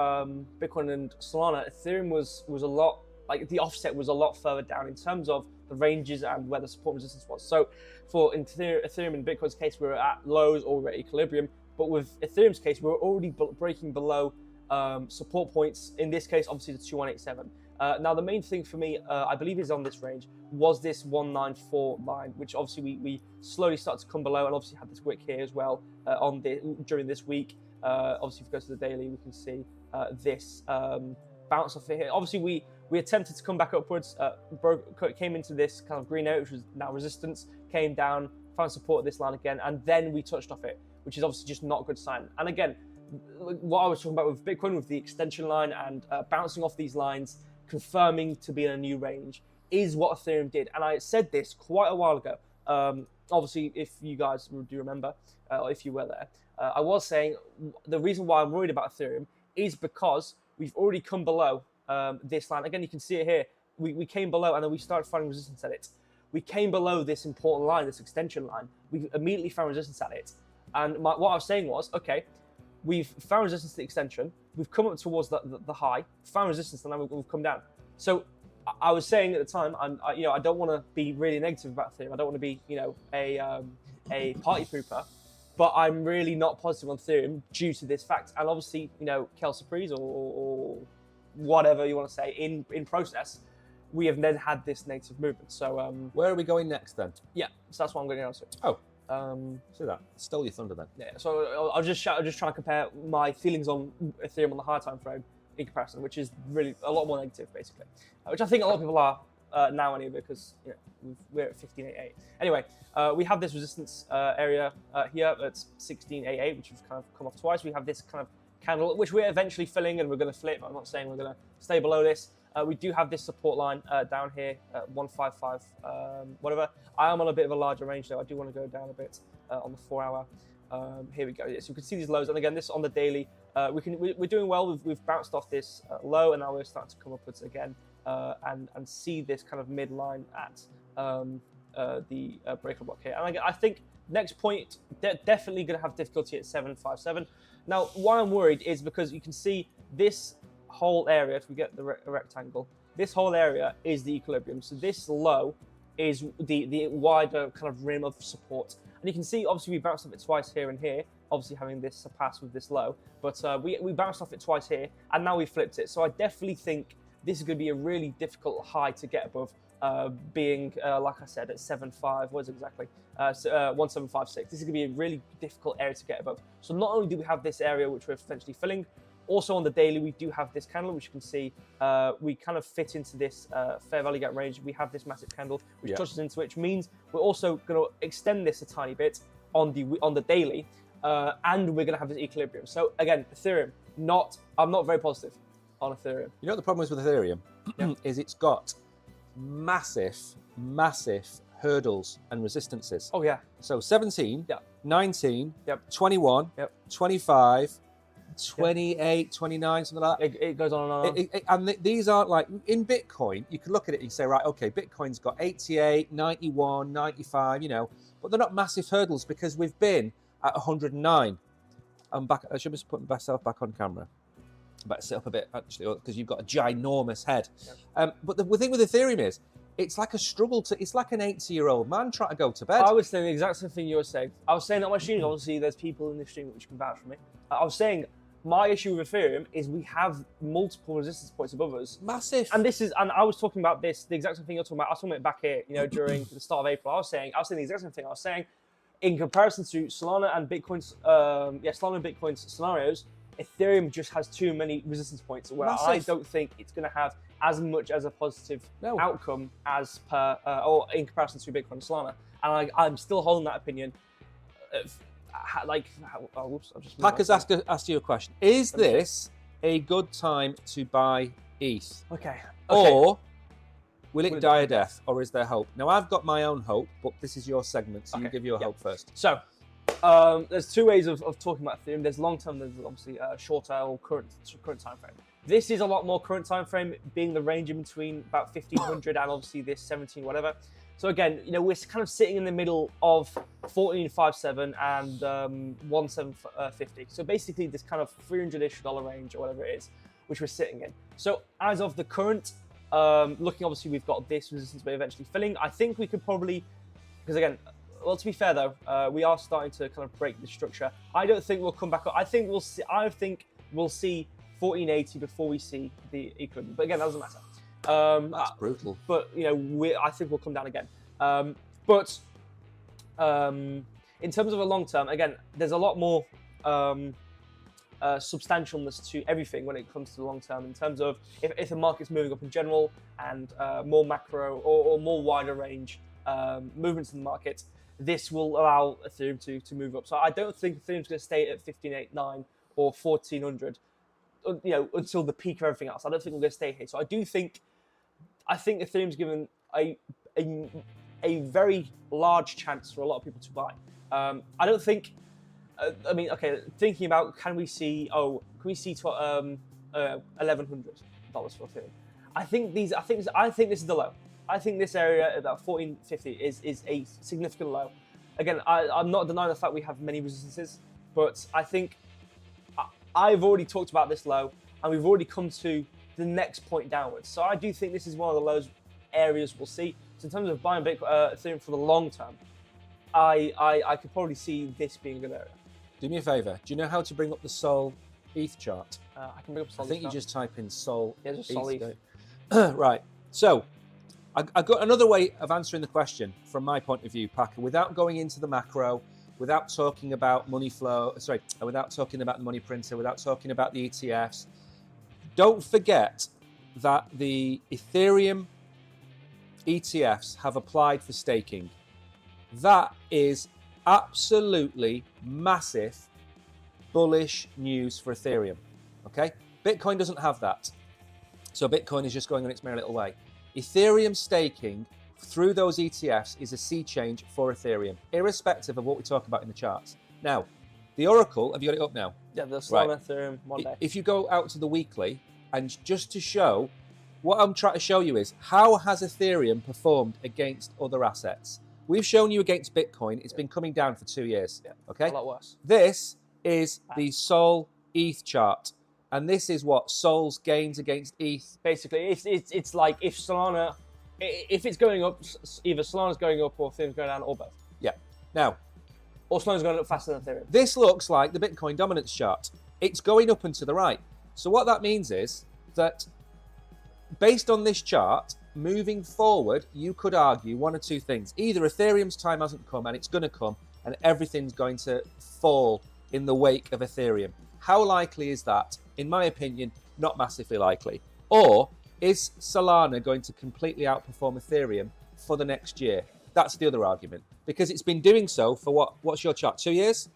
Bitcoin and Solana, Ethereum was a lot, like the offset was a lot further down in terms of the ranges and where the support and resistance was. So for Ethereum and Bitcoin's case, we were at lows or at equilibrium, but with Ethereum's case, we were already breaking below support points. In this case, obviously the 2187. Now the main thing for me, I believe is on this range, was this 194 line, which obviously we slowly started to come below, and obviously had this wick here as well during this week. Obviously, if you go to the daily, we can see this bounce off here. Obviously, we attempted to come back upwards, came into this kind of green area, which was now resistance, came down, found support at this line again, and then we touched off it, which is obviously just not a good sign. And again, what I was talking about with Bitcoin, with the extension line and bouncing off these lines, confirming to be in a new range, is what Ethereum did. And I said this quite a while ago. Obviously, if you guys do remember, or if you were there, I was saying the reason why I'm worried about Ethereum is because we've already come below this line. Again, you can see it here. We came below, and then we started finding resistance at it. We came below this important line, this extension line. We immediately found resistance at it. And what I was saying was, okay, we've found resistance to the extension, we've come up towards the high, found resistance, and now we've come down. So I was saying at the time, I don't want to be really negative about Ethereum. I don't want to be, a party pooper, but I'm really not positive on Ethereum due to this fact. And obviously, Kel Surprise or whatever you want to say in process, we have then had this negative movement. So where are we going next then? Yeah, so that's what I'm going to answer. Oh. See that? Stole your thunder then. Yeah, so I'll just try to compare my feelings on Ethereum on the higher time frame in comparison, which is really a lot more negative, basically. Which I think a lot of people are now anyway, because we're at 1588. Anyway, we have this resistance area here at 1688, which has kind of come off twice. We have this kind of candle, which we're eventually filling, and we're going to flip. I'm not saying we're going to stay below this. We do have this support line down here at 155, whatever. I am on a bit of a larger range though. I do want to go down a bit on the 4 hour. Here we go. So you can see these lows, and again, this on the daily. We're doing well. We've bounced off this low, and now we're starting to come upwards again and see this kind of midline at the breaker block here. And I think next point, definitely going to have difficulty at 757. Now, why I'm worried is because you can see this whole area, if we get the rectangle, this whole area is the equilibrium. So this low is the wider kind of rim of support. And you can see, obviously, we bounced off it twice here and here, obviously having this surpass with this low. But we bounced off it twice here, and now we flipped it. So I definitely think this is going to be a really difficult high to get above, being, like I said, at 7.5, what is it exactly? 1756. This is going to be a really difficult area to get above. So not only do we have this area, which we're potentially filling, also on the daily, we do have this candle, which you can see we kind of fit into this fair value gap range. We have this massive candle, which touches into it, which means we're also going to extend this a tiny bit on the daily, and we're going to have this equilibrium. So again, Ethereum, I'm not very positive on Ethereum. You know what the problem is with Ethereum? Is it's got massive hurdles and resistances. Oh yeah. So 17, 19, 21, 25, 28, 29, something like that. It goes on and on. And these aren't like, in Bitcoin, you can look at it and say, right, okay, Bitcoin's got 88, 91, 95, but they're not massive hurdles because we've been at 109. I'm back. I should be putting myself back on camera. I better sit up a bit, actually, because you've got a ginormous head. But the thing with Ethereum is, it's like a struggle it's like an 80-year-old man trying to go to bed. I was saying the exact same thing you were saying. I was saying that my stream, obviously, there's people in the stream which can vouch for me. I was saying, my issue with Ethereum is we have multiple resistance points above us. Massive. And I was talking about this, the exact same thing you're talking about. I was talking about it back here, during the start of April. I was saying the exact same thing. I was saying, in comparison to Solana and Bitcoin's, scenarios, Ethereum just has too many resistance points where I don't think it's going to have as much as a positive outcome as per, or in comparison to Bitcoin and Solana. And I'm still holding that opinion. Packer's asked you a question. Is this a good time to buy ETH? Okay. Or will it die a death? Or is there hope? Now, I've got my own hope, but this is your segment, so you give your hope first. So, there's two ways of talking about Ethereum. There's long term, there's obviously shorter or current time frame. This is a lot more current time frame, being the range in between about 1500 and obviously this 17 whatever. So again, we're kind of sitting in the middle of 1457 and 1750. So basically this kind of $300-ish range or whatever it is, which we're sitting in. So as of the current, looking, obviously we've got this resistance we're eventually filling. I think we could probably, because again, well, to be fair though, we are starting to kind of break the structure. I don't think we'll come back up. I think we'll see 1480 before we see the equilibrium. But again, that doesn't matter. That's brutal. But I think we'll come down again. But in terms of a long term, again, there's a lot more substantialness to everything when it comes to the long term. In terms of if the market's moving up in general and more macro or more wider range movements in the market, this will allow Ethereum to move up. So I don't think Ethereum's going to stay at 1589 or 1400. Until the peak of everything else. I don't think we're going to stay here. So I think Ethereum's given a very large chance for a lot of people to buy. I don't think. Thinking about can we see $1,100 for Ethereum? I think this is the low. I think this area at about 1450 is a significant low. Again, I'm not denying the fact we have many resistances, but I think I've already talked about this low, and we've already come to the next point downwards. So I do think this is one of the lows areas we'll see. So in terms of buying Bitcoin, Ethereum for the long term, I could probably see this being a good area. Do me a favor. Do you know how to bring up the Sol ETH chart? I can bring up I think you just type in Sol. Yeah, just Sol ETH. Right. So I got another way of answering the question from my point of view, Packer, without going into the macro, without talking about money flow, without talking about the money printer, without talking about the ETFs. Don't forget that the Ethereum ETFs have applied for staking. That is absolutely massive bullish news for Ethereum. Okay? Bitcoin doesn't have that. So Bitcoin is just going on its merry little way. Ethereum staking through those ETFs is a sea change for Ethereum, irrespective of what we talk about in the charts. Now, the Oracle, have you got it up now? Yeah, the Solana Ethereum one day. If you go out to the weekly, and just to show, what I'm trying to show you is how has Ethereum performed against other assets? We've shown you against Bitcoin. It's been coming down for 2 years. Yeah, okay? a lot worse. This is the Sol ETH chart. And this is what Sol's gains against ETH. Basically, it's like if Solana, if it's going up, either Solana's going up or Ethereum's going down, or both. Yeah. Now, or Solana's going up faster than Ethereum. This looks like the Bitcoin dominance chart. It's going up and to the right. So what that means is that based on this chart, moving forward, you could argue one or two things. Either Ethereum's time hasn't come and it's going to come and everything's going to fall in the wake of Ethereum. How likely is that? In my opinion, not massively likely. Or is Solana going to completely outperform Ethereum for the next year? That's the other argument. Because it's been doing so for what's your chart, 2 years?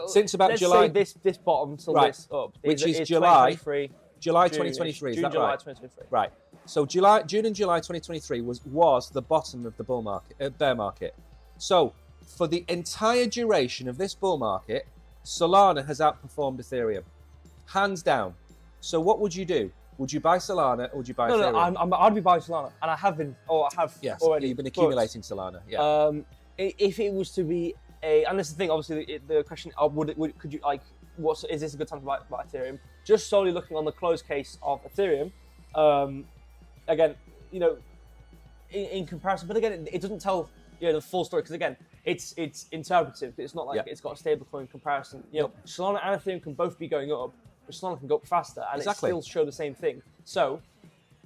Since about July. Let's say this bottom till this up. Which is July 2023, June, is that July right? 2023. Right. So June and July 2023 was the bottom of the bear market. So for the entire duration of this bull market, Solana has outperformed Ethereum, hands down. So what would you do? Would you buy Solana or would you buy Ethereum? No, I'd be buying Solana, and I have been, or I have already. You've been accumulating Solana. Yeah. If it was to be and this is the thing, obviously, the question: could you is this a good time to buy Ethereum? Just solely looking on the closed case of Ethereum, again, in comparison, but again, it doesn't tell the full story because again, it's interpretive. It's not like it's got a stablecoin comparison. Solana and Ethereum can both be going up, but Solana can go up faster, and it still show the same thing. So,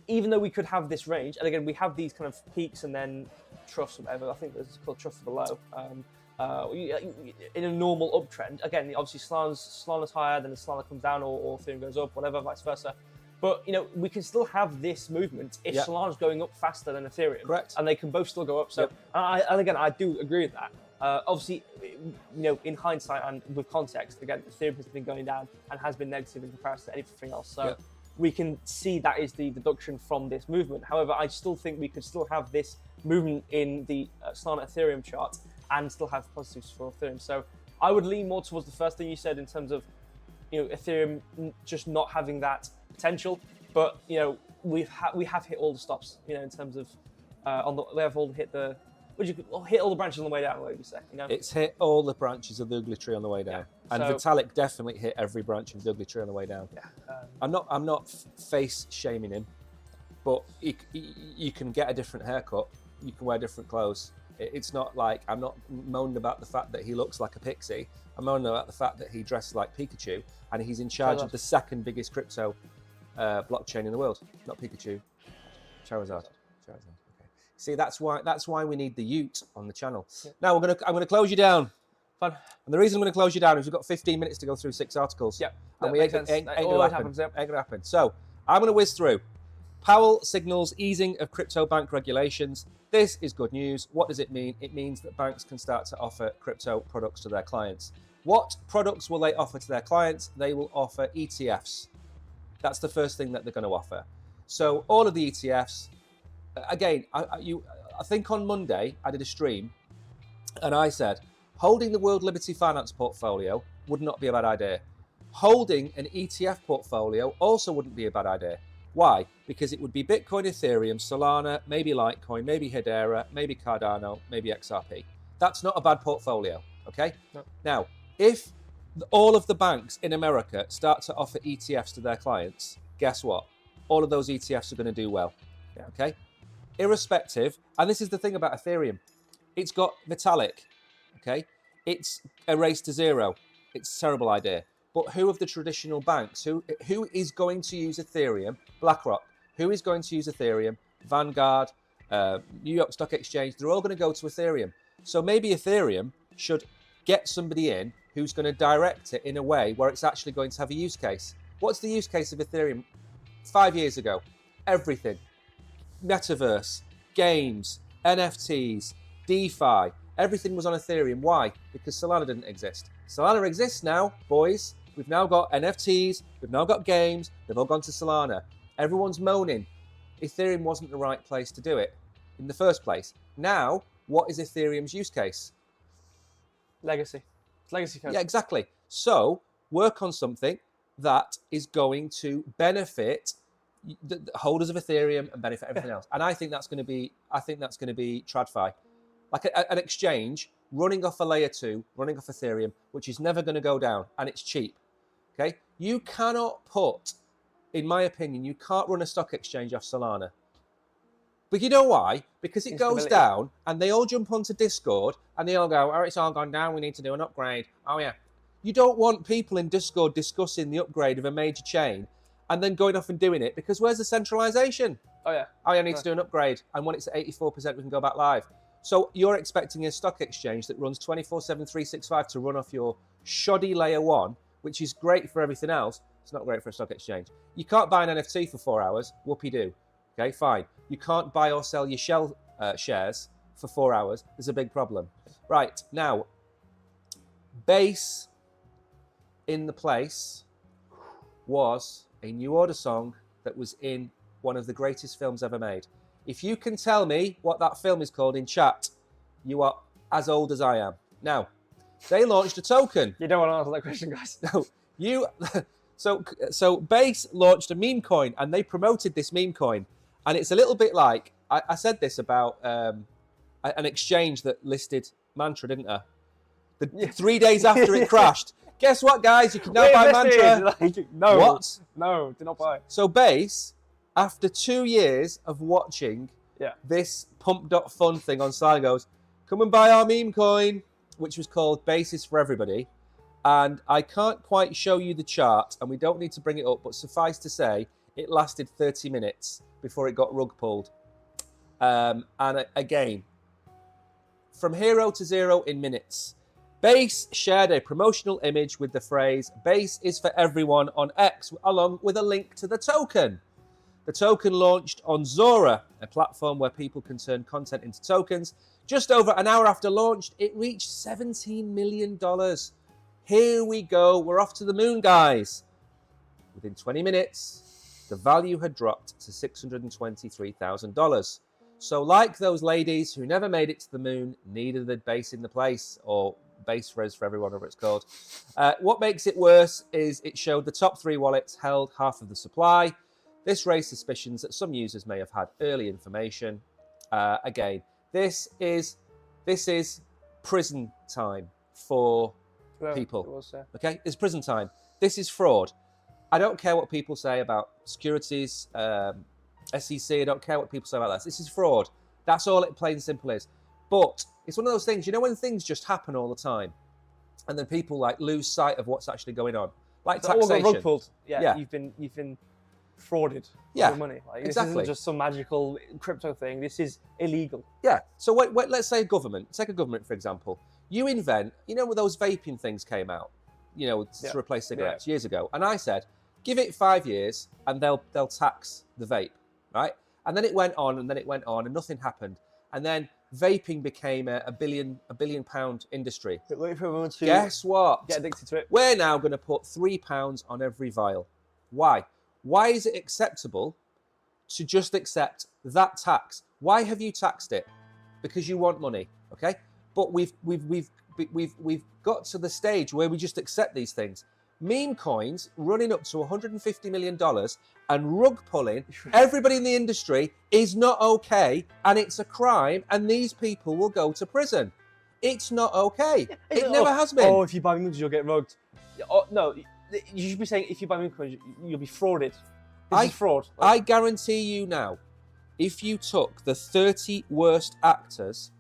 even though we could have this range, and again, we have these kind of peaks and then troughs, or whatever. I think it's called trough for the low. In a normal uptrend, again, obviously Solana's higher, then the Solana comes down, or Ethereum goes up, whatever, vice versa. But we can still have this movement if Solana's going up faster than Ethereum. Correct. And they can both still go up. So, and again, I do agree with that. Obviously, in hindsight and with context, again, Ethereum has been going down and has been negative in comparison to anything else. So we can see that is the deduction from this movement. However, I still think we could still have this movement in the Solana Ethereum chart and still have positives for Ethereum. So I would lean more towards the first thing you said in terms of Ethereum just not having that potential. But we have hit all the stops. In terms of we have all hit the hit all the branches on the way down. What would you say? It's hit all the branches of the ugly tree on the way down, and Vitalik definitely hit every branch of the ugly tree on the way down. Yeah. I'm not face shaming him, but you can get a different haircut. You can wear different clothes. It's not like I'm not moaning about the fact that he looks like a pixie. I'm moaning about the fact that he dresses like Pikachu and he's in charge of the second biggest crypto blockchain in the world. Not Pikachu, Charizard. Okay. See, that's why we need the Ute on the channel. Yeah. Now I'm gonna close you down. Fun. And the reason I'm gonna close you down is we've got 15 minutes to go through 6 articles. Yeah. And we ain't gonna happen. So I'm gonna whiz through. Powell signals easing of crypto bank regulations. This is good news. What does it mean? It means that banks can start to offer crypto products to their clients. What products will they offer to their clients? They will offer ETFs. That's the first thing that they're going to offer. So all of the ETFs, again, I think on Monday I did a stream and I said, holding the World Liberty Finance portfolio would not be a bad idea. Holding an ETF portfolio also wouldn't be a bad idea. Why? Because it would be Bitcoin, Ethereum, Solana, maybe Litecoin, maybe Hedera, maybe Cardano, maybe XRP. That's not a bad portfolio, okay? No. Now, if all of the banks in America start to offer ETFs to their clients, guess what? All of those ETFs are going to do well. Yeah. Okay? Irrespective, and this is the thing about Ethereum, it's got Vitalik. Okay? It's a race to zero. It's a terrible idea. But who of the traditional banks, who is going to use Ethereum? BlackRock. Who is going to use Ethereum? Vanguard, New York Stock Exchange, they're all going to go to Ethereum. So maybe Ethereum should get somebody in who's going to direct it in a way where it's actually going to have a use case. What's the use case of Ethereum 5 years ago? Everything. Metaverse, games, NFTs, DeFi, everything was on Ethereum. Why? Because Solana didn't exist. Solana exists now, boys. We've now got NFTs, we've now got games, they've all gone to Solana. Everyone's moaning. Ethereum wasn't the right place to do it in the first place. Now, what is Ethereum's use case? Legacy. It's legacy code. Yeah, exactly. So work on something that is going to benefit the holders of Ethereum and benefit everything else. And I think that's going to be TradFi, like an exchange running off a layer 2, running off Ethereum, which is never going to go down, and it's cheap. Okay, you cannot put, in my opinion, you can't run a stock exchange off Solana. But you know why? Because it goes down and they all jump onto Discord and they all go, oh, it's all gone down, we need to do an upgrade. Oh, yeah. You don't want people in Discord discussing the upgrade of a major chain and then going off and doing it, because where's the centralization? Oh, yeah. Oh, yeah, I need to do an upgrade. And when it's at 84%, we can go back live. So you're expecting a stock exchange that runs 24/7, 365 to run off your shoddy layer 1, which is great for everything else. It's not great for a stock exchange. You can't buy an NFT for 4 hours. Whoopie-doo. Okay, fine. You can't buy or sell your Shell shares for 4 hours. There's a big problem. Right, now, bass in the place was a New Order song that was in one of the greatest films ever made. If you can tell me what that film is called in chat, you are as old as I am. Now, they launched a token. You don't want to answer that question, guys. No, you... So Base launched a meme coin, and they promoted this meme coin. And it's a little bit like, I said this about an exchange that listed Mantra, didn't I? 3 days after it crashed. Guess what, guys? You can now buy Mantra. No. What? No, do not buy. So Base, after 2 years of watching this pump.fun thing on Side, goes, come and buy our meme coin, which was called Bases for Everybody. And I can't quite show you the chart, and we don't need to bring it up, but suffice to say, it lasted 30 minutes before it got rug pulled. And again, from hero to zero in minutes. Base shared a promotional image with the phrase, Base is for everyone on X, along with a link to the token. The token launched on Zora, a platform where people can turn content into tokens. Just over an hour after launch, it reached $17 million. Here we go. We're off to the moon, guys. Within 20 minutes, the value had dropped to $623,000. So like those ladies who never made it to the moon, neither did Base in the place, or Base Res for everyone, whatever it's called. What makes it worse is it showed the top 3 wallets held half of the supply. This raised suspicions that some users may have had early information. Again, this is prison time for people. Okay, it's prison time. This is fraud. I don't care what people say about securities, SEC. I don't care what people say about that. This is fraud. That's all it plain and simple is. But it's one of those things, you know, when things just happen all the time, and then people like lose sight of what's actually going on, like so taxation. All the rug pulled. Yeah, you've been frauded. Yeah, your money. Like, exactly. This isn't just some magical crypto thing. This is illegal. Yeah. So wait, let's say government. Take a government for example. You invent, you know, when those vaping things came out, you know, to replace cigarettes years ago, and I said, give it 5 years and they'll tax the vape, right? And then it went on and then it went on and nothing happened, and then vaping became a billion pound industry. Guess what? Get addicted to it. We're now going to put £3 on every vial. Why? Why is it acceptable to just accept that tax? Why have you taxed it? Because you want money, okay? But we've got to the stage where we just accept these things. Meme coins running up to $150 million and rug pulling everybody in the industry is not okay, and it's a crime, and these people will go to prison. It's not okay. It never has been. Oh, if you buy memes, you'll get rugged. Oh, no, you should be saying if you buy meme coins, you'll be frauded. This is fraud. I guarantee you now, if you took the 30 worst actors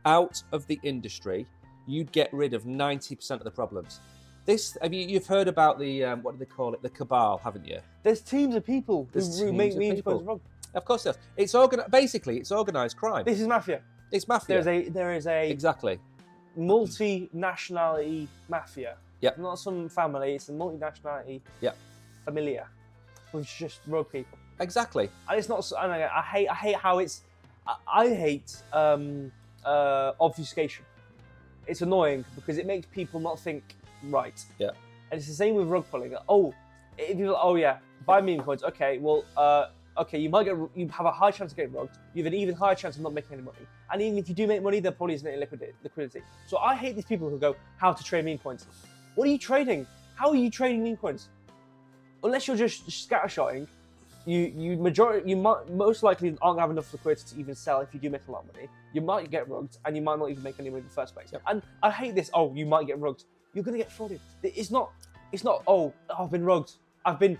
out of the industry, you'd get rid of 90% of the problems. You've heard about the what do they call it? The cabal, haven't you? There's teams of people who make meme coins wrong. Of course, yes. It's basically it's organised crime. This is mafia. It's mafia. There is a exactly multi-nationality mafia. Yep. Not some family. It's a multi-nationality. Yep. Familia, which is just rogue people. Exactly. And it's not. I hate how it's. I hate obfuscation. It's annoying because it makes people not think right. Yeah. And it's the same with rug pulling. Oh, if you're oh yeah, buy meme coins. Okay, well, okay, you have a high chance of getting rugged. You have an even higher chance of not making any money. And even if you do make money, there probably isn't any liquidity. So I hate these people who go, how to trade meme coins. What are you trading? How are you trading meme coins? Unless you're just scattershotting, you most likely aren't gonna have enough liquidity to even sell if you do make a lot of money. You might get rugged and you might not even make any money in the first place. Yep. And I hate this, oh, you might get rugged. You're gonna get frauded. It's not, oh, I've been rugged. I've been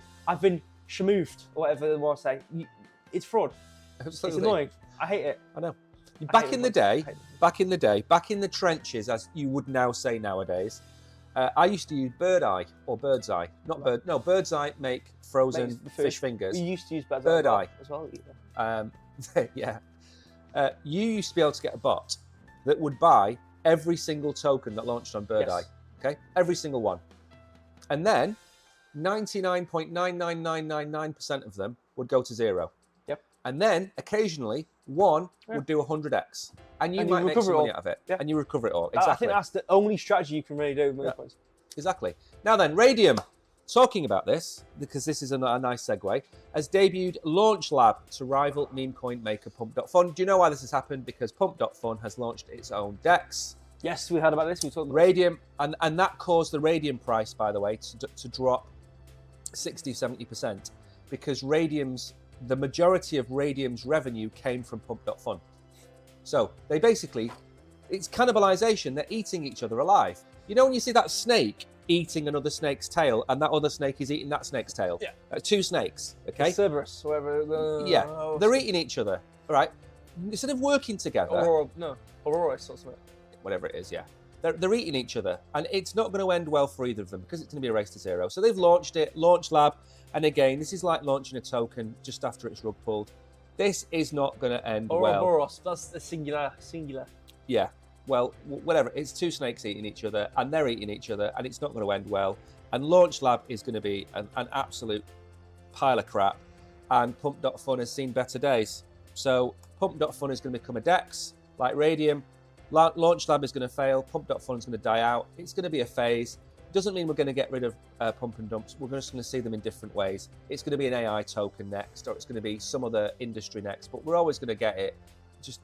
shamoofed, or whatever they want to say. It's fraud. Absolutely. It's annoying. I hate it. I know. Back in the trenches, as you would now say nowadays, I used to use bird eye or bird's eye. Bird's eye make frozen fish fingers. You used to use bird eye as well. Yeah. You used to be able to get a bot that would buy every single token that launched on bird eye. Okay, every single one, and then 99.99999% of them would go to zero. Yep. And then occasionally one would do 100x, and you might make some money out of it, and you recover it all. Exactly. I think that's the only strategy you can really do with meme coins. Exactly. Now then, Radium, talking about this, because this is a nice segue, has debuted Launch Lab to rival meme coin maker Pump.Fun. Do you know why this has happened? Because Pump.Fun has launched its own DEX. Yes, we heard about this. We talked about Radium, and that caused the Radium price, by the way, to drop 60-70%, because the majority of Radium's revenue came from Pump.Fun. So they basically, it's cannibalization. They're eating each other alive. You know when you see that snake eating another snake's tail, and that other snake is eating that snake's tail? Yeah. Two snakes, okay? Cerberus, whoever. They're eating each other, all right? Instead of working together. Aurora or something. Whatever it is, yeah. They're eating each other, and it's not going to end well for either of them because it's going to be a race to zero. So they've launched it, Launch Lab, and again, this is like launching a token just after it's rug pulled. This is not going to end well. Ouroboros, that's the singular. Yeah, well, whatever. It's two snakes eating each other, and they're eating each other, and it's not going to end well. And Launch Lab is going to be an absolute pile of crap, and Pump.Fun has seen better days. So Pump.Fun is going to become a DEX, like Radium. Launch Lab is going to fail. Pump.Fun is going to die out. It's going to be a phase. Doesn't mean we're going to get rid of pump and dumps. We're just going to see them in different ways. It's going to be an AI token next, or it's going to be some other industry next, but we're always going to get it. Just,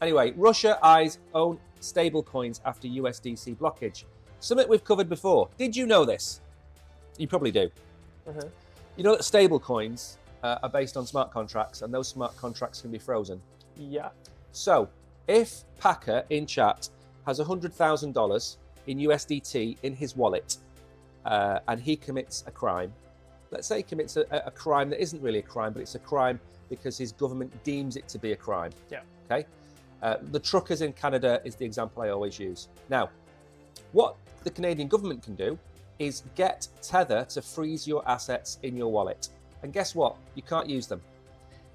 Anyway, Russia eyes own stable coins after USDC blockage. Something we've covered before. Did you know this? You probably do. Uh-huh. You know that stable coins are based on smart contracts, and those smart contracts can be frozen. Yeah. So, if Packer in chat has $100,000 in USDT in his wallet, and he commits a crime, let's say he commits a crime that isn't really a crime, but it's a crime because his government deems it to be a crime. Yeah. Okay. The truckers in Canada is the example I always use. Now, what the Canadian government can do is get Tether to freeze your assets in your wallet. And guess what? You can't use them.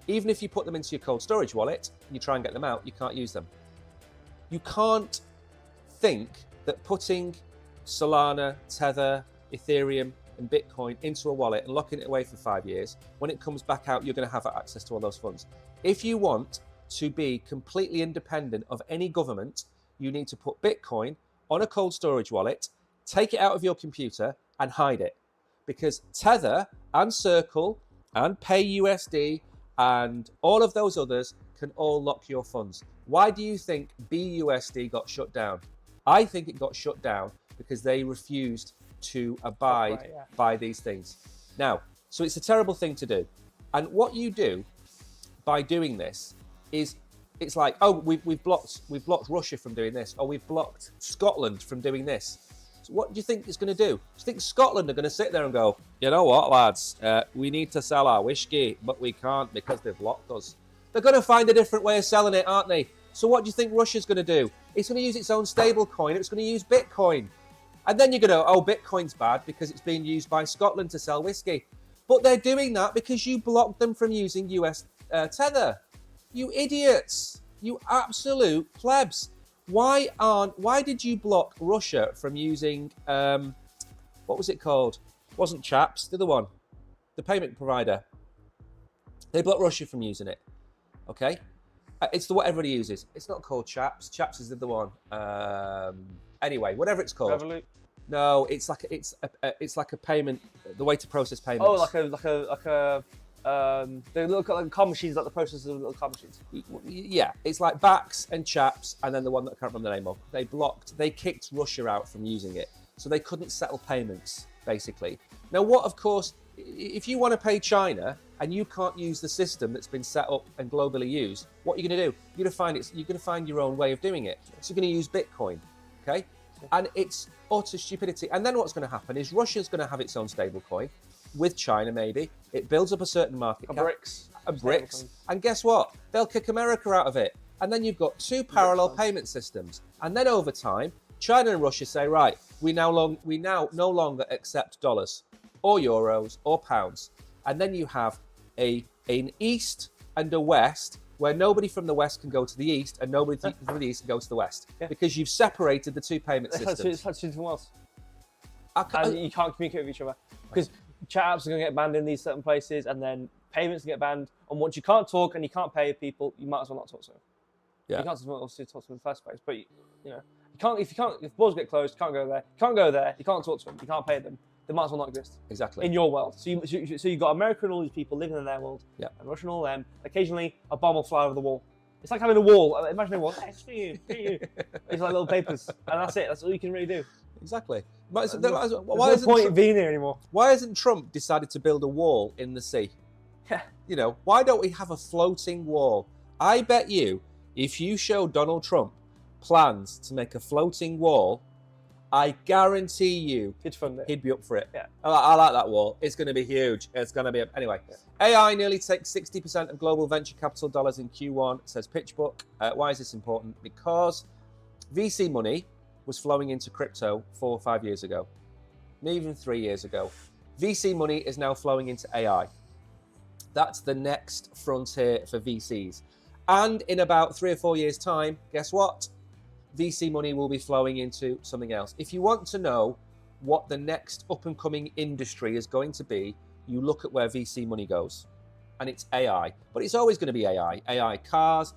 Even if you put them into your cold storage wallet and you try and get them out, you can't use them. You can't think that putting Solana, Tether, Ethereum, and Bitcoin into a wallet and locking it away for 5 years, when it comes back out, you're going to have access to all those funds. If you want to be completely independent of any government, you need to put Bitcoin on a cold storage wallet, take it out of your computer, and hide it. Because Tether and Circle and PayUSD and all of those others can all lock your funds. Why do you think BUSD got shut down? I think it got shut down because they refused to abide by these things. Now, so it's a terrible thing to do. And what you do by doing this is, it's like, oh, we've blocked Russia from doing this, or we've blocked Scotland from doing this. So what do you think it's going to do? Do you think Scotland are going to sit there and go, you know what, lads, we need to sell our whiskey, but we can't because they've blocked us? They're going to find a different way of selling it, aren't they? So what do you think Russia's going to do? It's going to use its own stable coin. It's going to use Bitcoin. And then you're going to, oh, Bitcoin's bad because it's being used by Scotland to sell whiskey. But they're doing that because you blocked them from using US Tether. You idiots. You absolute plebs. Why did you block Russia from using, what was it called? It wasn't Chaps, the other one. The payment provider. They blocked Russia from using it. Okay? It's the what everybody uses. It's not called Chaps. Chaps is the other one. Anyway, whatever it's called. Revolut? No, it's like a payment, the way to process payments. Oh, like a they look like card machines, like the processors of little card machines. Yeah, it's like Bax and Chaps, and then the one that I can't remember the name of. They kicked Russia out from using it, so they couldn't settle payments basically. Now, what of course, if you want to pay China and you can't use the system that's been set up and globally used, what are you going to do? You're going to find your own way of doing it. So you're going to use Bitcoin, okay? And it's utter stupidity. And then what's going to happen is Russia's going to have its own stable coin with China, maybe. It builds up a certain market cap. BRICS. And guess what? They'll kick America out of it. And then you've got two parallel payment systems. And then over time, China and Russia say, right, we now no longer accept dollars or euros or pounds. And then you have an East and a West, where nobody from the West can go to the East and nobody from the East can go to the West. Yeah. Because you've separated the two payment systems. It's like two different worlds. And you can't communicate with each other. Because chat apps are going to get banned in these certain places, and then payments get banned. And once you can't talk and you can't pay people, you might as well not talk to them. Yeah. You can't obviously talk to them in the first place. But, if borders get closed, you can't go there. You can't go there. You can't talk to them. You can't pay them. They might as well not exist. Exactly. In your world. So you've got America and all these people living in their world, and Russia and all them. Occasionally, a bomb will fly over the wall. It's like having a wall. Imagine a wall. Hey, it's for you. It's like little papers. And that's it. That's all you can really do. Exactly. There's no point in being here anymore. Why hasn't Trump decided to build a wall in the sea? Yeah. Why don't we have a floating wall? I bet you, if you show Donald Trump plans to make a floating wall, I guarantee you he'd be up for it. Yeah. I like that wall. It's going to be huge. It's going to be... Anyway, AI nearly takes 60% of global venture capital dollars in Q1, says PitchBook. Why is this important? Because VC money was flowing into crypto 4 or 5 years ago, maybe even 3 years ago. VC money is now flowing into AI. That's the next frontier for VCs. And in about 3 or 4 years' time, guess what? VC money will be flowing into something else. If you want to know what the next up-and-coming industry is going to be, you look at where VC money goes. And it's AI. But it's always going to be AI. AI cars,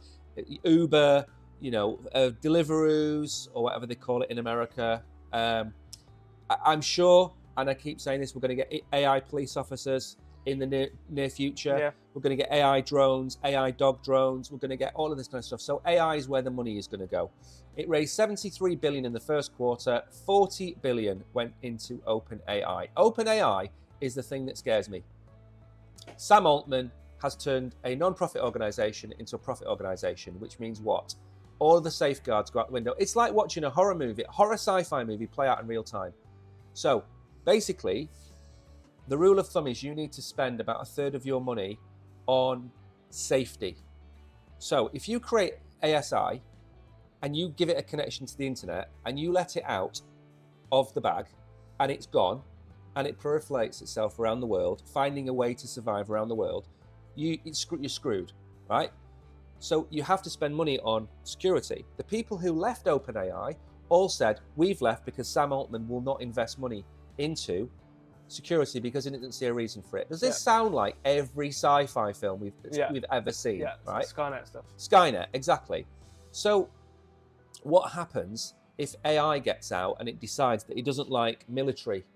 Uber, Deliveroos, or whatever they call it in America. I'm sure, and I keep saying this, we're going to get AI police officers in the near future. Yeah. We're going to get AI drones, AI dog drones. We're going to get all of this kind of stuff. So AI is where the money is going to go. It raised 73 billion in the first quarter. 40 billion went into OpenAI. OpenAI is the thing that scares me. Sam Altman has turned a non-profit organization into a profit organization, which means what? All of the safeguards go out the window. It's like watching a horror sci-fi movie play out in real time. So basically, the rule of thumb is you need to spend about 1/3 of your money on safety. So if you create ASI and you give it a connection to the internet and you let it out of the bag and it's gone and it proliferates itself around the world, finding a way to survive around the world, you're screwed, right? So you have to spend money on security. The people who left OpenAI all said, we've left because Sam Altman will not invest money into security because he didn't see a reason for it. Does this sound like every sci-fi film we've ever seen? Yeah, right? Skynet stuff. Skynet, exactly. So what happens if AI gets out and it decides that it doesn't like military,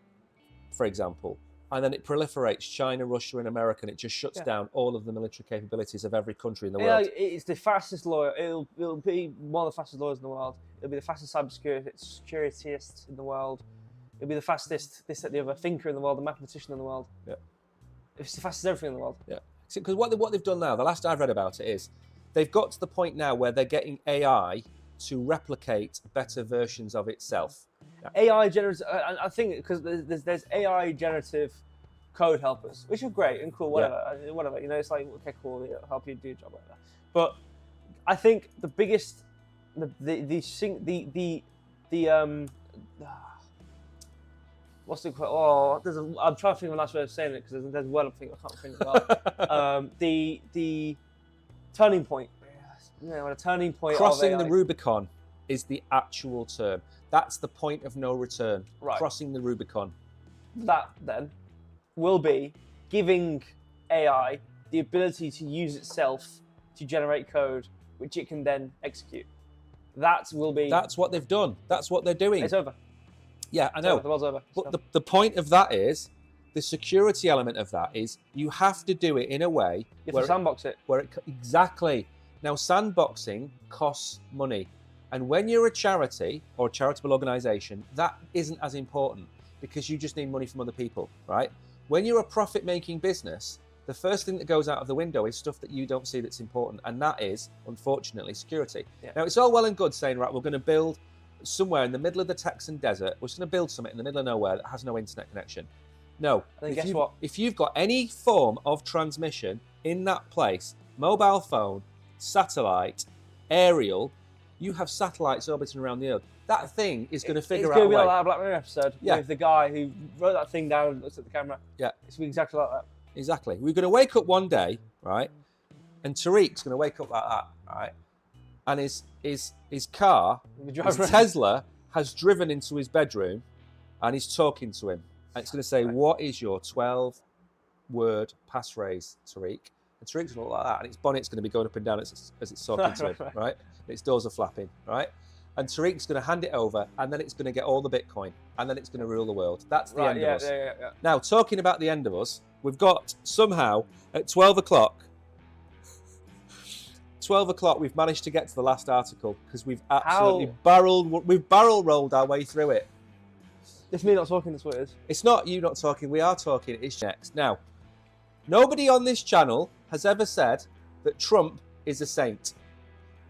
for example, and then it proliferates China, Russia, and America, and it just shuts down all of the military capabilities of every country in the world? It's the fastest lawyer. It'll be one of the fastest lawyers in the world. It'll be the fastest cybersecurityist in the world. It'll be the fastest, this, that, the other thinker in the world, the mathematician in the world. Yeah. It's the fastest everything in the world. Yeah. Because what they've done now, the last I've read about it is, they've got to the point now where they're getting AI to replicate better versions of itself. AI generative. I think because there's AI generative code helpers, which are great and cool. Whatever. You know, it's like okay, cool. It'll help you do your job like that. But I think the biggest, what's it called? Oh, I'm trying to think of a nice way of saying it because there's a word I can't think of. The turning point. You know, a turning point. Crossing the Rubicon is the actual term. That's the point of no return. Right. Crossing the Rubicon. That then will be giving AI the ability to use itself to generate code, which it can then execute. That will be. That's what they've done. That's what they're doing. It's over. Yeah, I know. The world's over. But the point of that is, the security element of that is, you have to do it in a way You have to sandbox it. Exactly. Now, sandboxing costs money. And when you're a charity or a charitable organisation, that isn't as important because you just need money from other people, right? When you're a profit-making business, the first thing that goes out of the window is stuff that you don't see that's important, and that is, unfortunately, security. Yeah. Now, it's all well and good saying, right, we're going to build somewhere in the middle of the Texan desert, we're just going to build something in the middle of nowhere that has no internet connection. No. And guess what? If you've got any form of transmission in that place, mobile phone, satellite, aerial, you have satellites orbiting around the Earth. That thing is going to figure out a way. It's going to be like that Black Mirror episode with the guy who wrote that thing down and looks at the camera. Yeah. It's going to be exactly like that. Exactly. We're going to wake up one day, right? And Tariq's going to wake up like that, right? And his car, his Tesla, has driven into his bedroom and he's talking to him. And it's going to say, what is your 12-word passphrase, Tariq? And Tariq's going to look like that, and its bonnet's going to be going up and down as it's talking to him, right? And its doors are flapping, right? And Tariq's going to hand it over, and then it's going to get all the Bitcoin, and then it's going to rule the world. That's the end of us. Yeah. Now, talking about the end of us, we've got somehow at 12 o'clock, we've managed to get to the last article because we've absolutely barrel rolled our way through it. It's me not talking, that's what it is. It's not you not talking, we are talking, it's next. Now, nobody on this channel has ever said that Trump is a saint.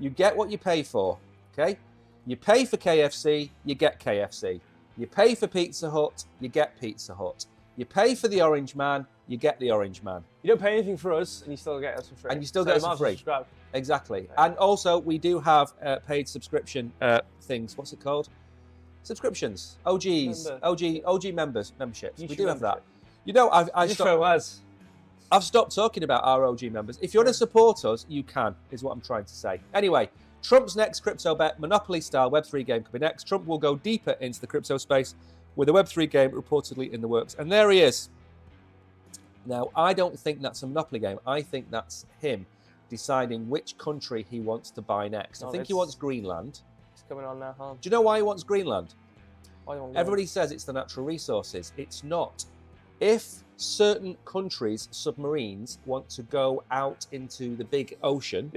You get what you pay for, okay? You pay for KFC, you get KFC. You pay for Pizza Hut, you get Pizza Hut. You pay for the Orange Man, you get the Orange Man. You don't pay anything for us, and you still get us for free. And you still get us for free. Exactly. And also, we do have paid subscription things. What's it called? Subscriptions. OGs. OG memberships. We do have that. You know, I've stopped talking about our OG members. If you want to support us, you can, is what I'm trying to say. Anyway, Trump's next crypto bet, Monopoly-style Web3 game coming next. Trump will go deeper into the crypto space with a Web3 game reportedly in the works. And there he is. Now, I don't think that's a Monopoly game. I think that's him deciding which country he wants to buy next. I think he wants Greenland. It's coming on now, huh? Do you know why he wants Greenland? Why do you want Everybody says it's the natural resources. It's not. If certain countries' submarines want to go out into the big ocean,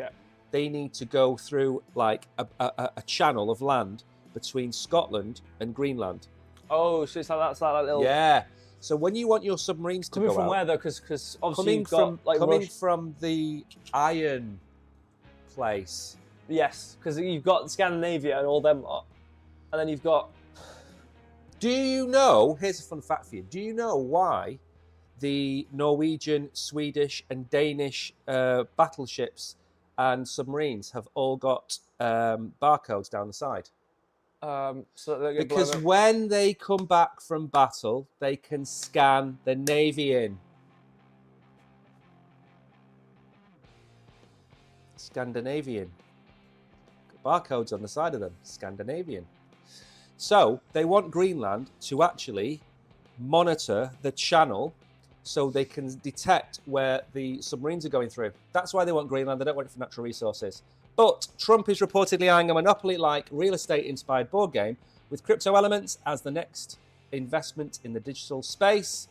they need to go through like a channel of land between Scotland and Greenland. Oh, so it's like that's like that little... Yeah. So when you want your submarines to go out... Coming from where, though? Because obviously coming from the iron place. Yes, because you've got Scandinavia and all them lot. And then you've got... Do you know... Here's a fun fact for you. Do you know why the Norwegian, Swedish and Danish battleships and submarines have all got barcodes down the side? Because when they come back from battle, they can scan the Navy in. Scandinavian. Barcodes on the side of them. Scandinavian. So they want Greenland to actually monitor the channel so they can detect where the submarines are going through. That's why they want Greenland. They don't want it for natural resources. But Trump is reportedly eyeing a Monopoly-like real estate-inspired board game with crypto elements as the next investment in the digital space.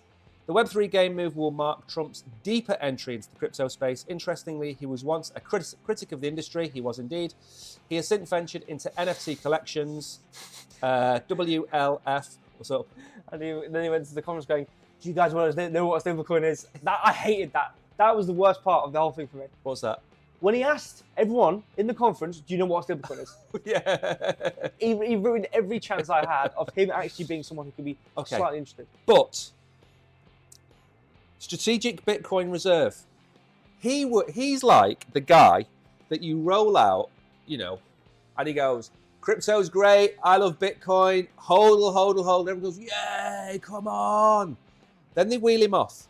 The Web3 game move will mark Trump's deeper entry into the crypto space. Interestingly, he was once a critic of the industry. He was indeed. He has since ventured into NFT collections, WLF. What's up? And then he went to the comments going, do you guys want to know what a stablecoin is? I hated that. That was the worst part of the whole thing for me. What's that? when he asked everyone in the conference, do you know what stablecoin is? Yeah. He ruined every chance I had of him actually being someone who could be slightly interested. But strategic Bitcoin reserve. He's like the guy that you roll out, you know, and he goes, crypto's great, I love Bitcoin, hodl. Everyone goes, yay, come on. Then they wheel him off.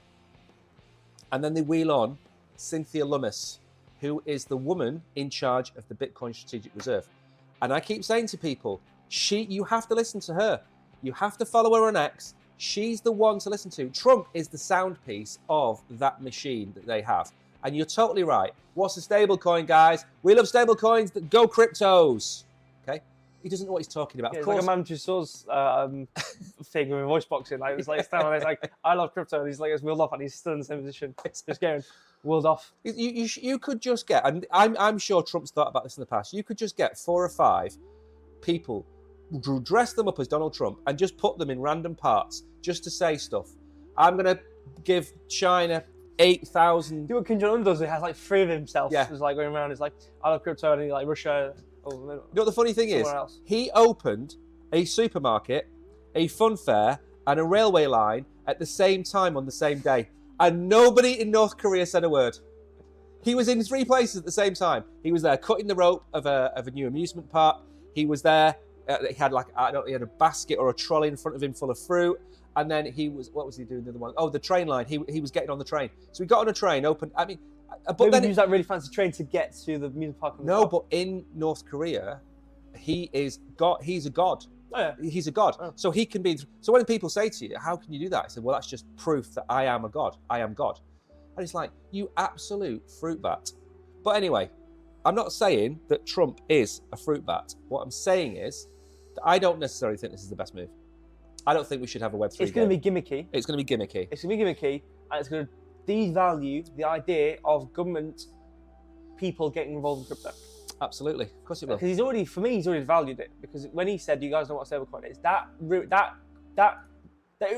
And then they wheel on Cynthia Lummis, who is the woman in charge of the Bitcoin Strategic Reserve. And I keep saying to people, you have to listen to her. You have to follow her on X. She's the one to listen to. Trump is the sound piece of that machine that they have. And you're totally right. What's a stable coin, guys? We love stable coins that go cryptos. Okay? He doesn't know what he's talking about. Yeah, of it's course. like a man who Tussauds thing with a voice boxing. Like, it was like standing there, like, I love crypto. And he's like, it's wheeled off and he's still in the same position. Just getting wheeled off. You could just get, and I'm sure Trump's thought about this in the past, you could just get 4 or 5 people, dress them up as Donald Trump and just put them in random parts just to say stuff. I'm going to give China 8,000. Do what Kim Jong-un does. He has like 3 of himself. Yeah. He's like going around. He's like, I love crypto. And he like Russia. You know what the funny thing is? Else. He opened a supermarket, a fun fair, and a railway line at the same time on the same day. And nobody in North Korea said a word. He was in 3 places at the same time. He was there cutting the rope of a new amusement park. He was there. He had he had a basket or a trolley in front of him full of fruit. And then what was he doing the other one? Oh, the train line. He was getting on the train. So he got on a train, opened. I mean, but maybe then he used that really fancy train to get to the amusement park. No, but in North Korea, he's a god. Oh, yeah. He's a god. Oh. So he can be. So when people say to you, "How can you do that?" I said, "Well, that's just proof that I am a god. I am God." And it's like, you absolute fruit bat. But anyway, I'm not saying that Trump is a fruit bat. What I'm saying is that I don't necessarily think this is the best move. I don't think we should have a Web3 It's going to be gimmicky. It's going to be gimmicky. It's going to be gimmicky, and it's going to devalue the idea of government people getting involved in crypto. Absolutely. Of course it will. Because he's already valued it. Because when he said, "You guys know what stablecoin is," that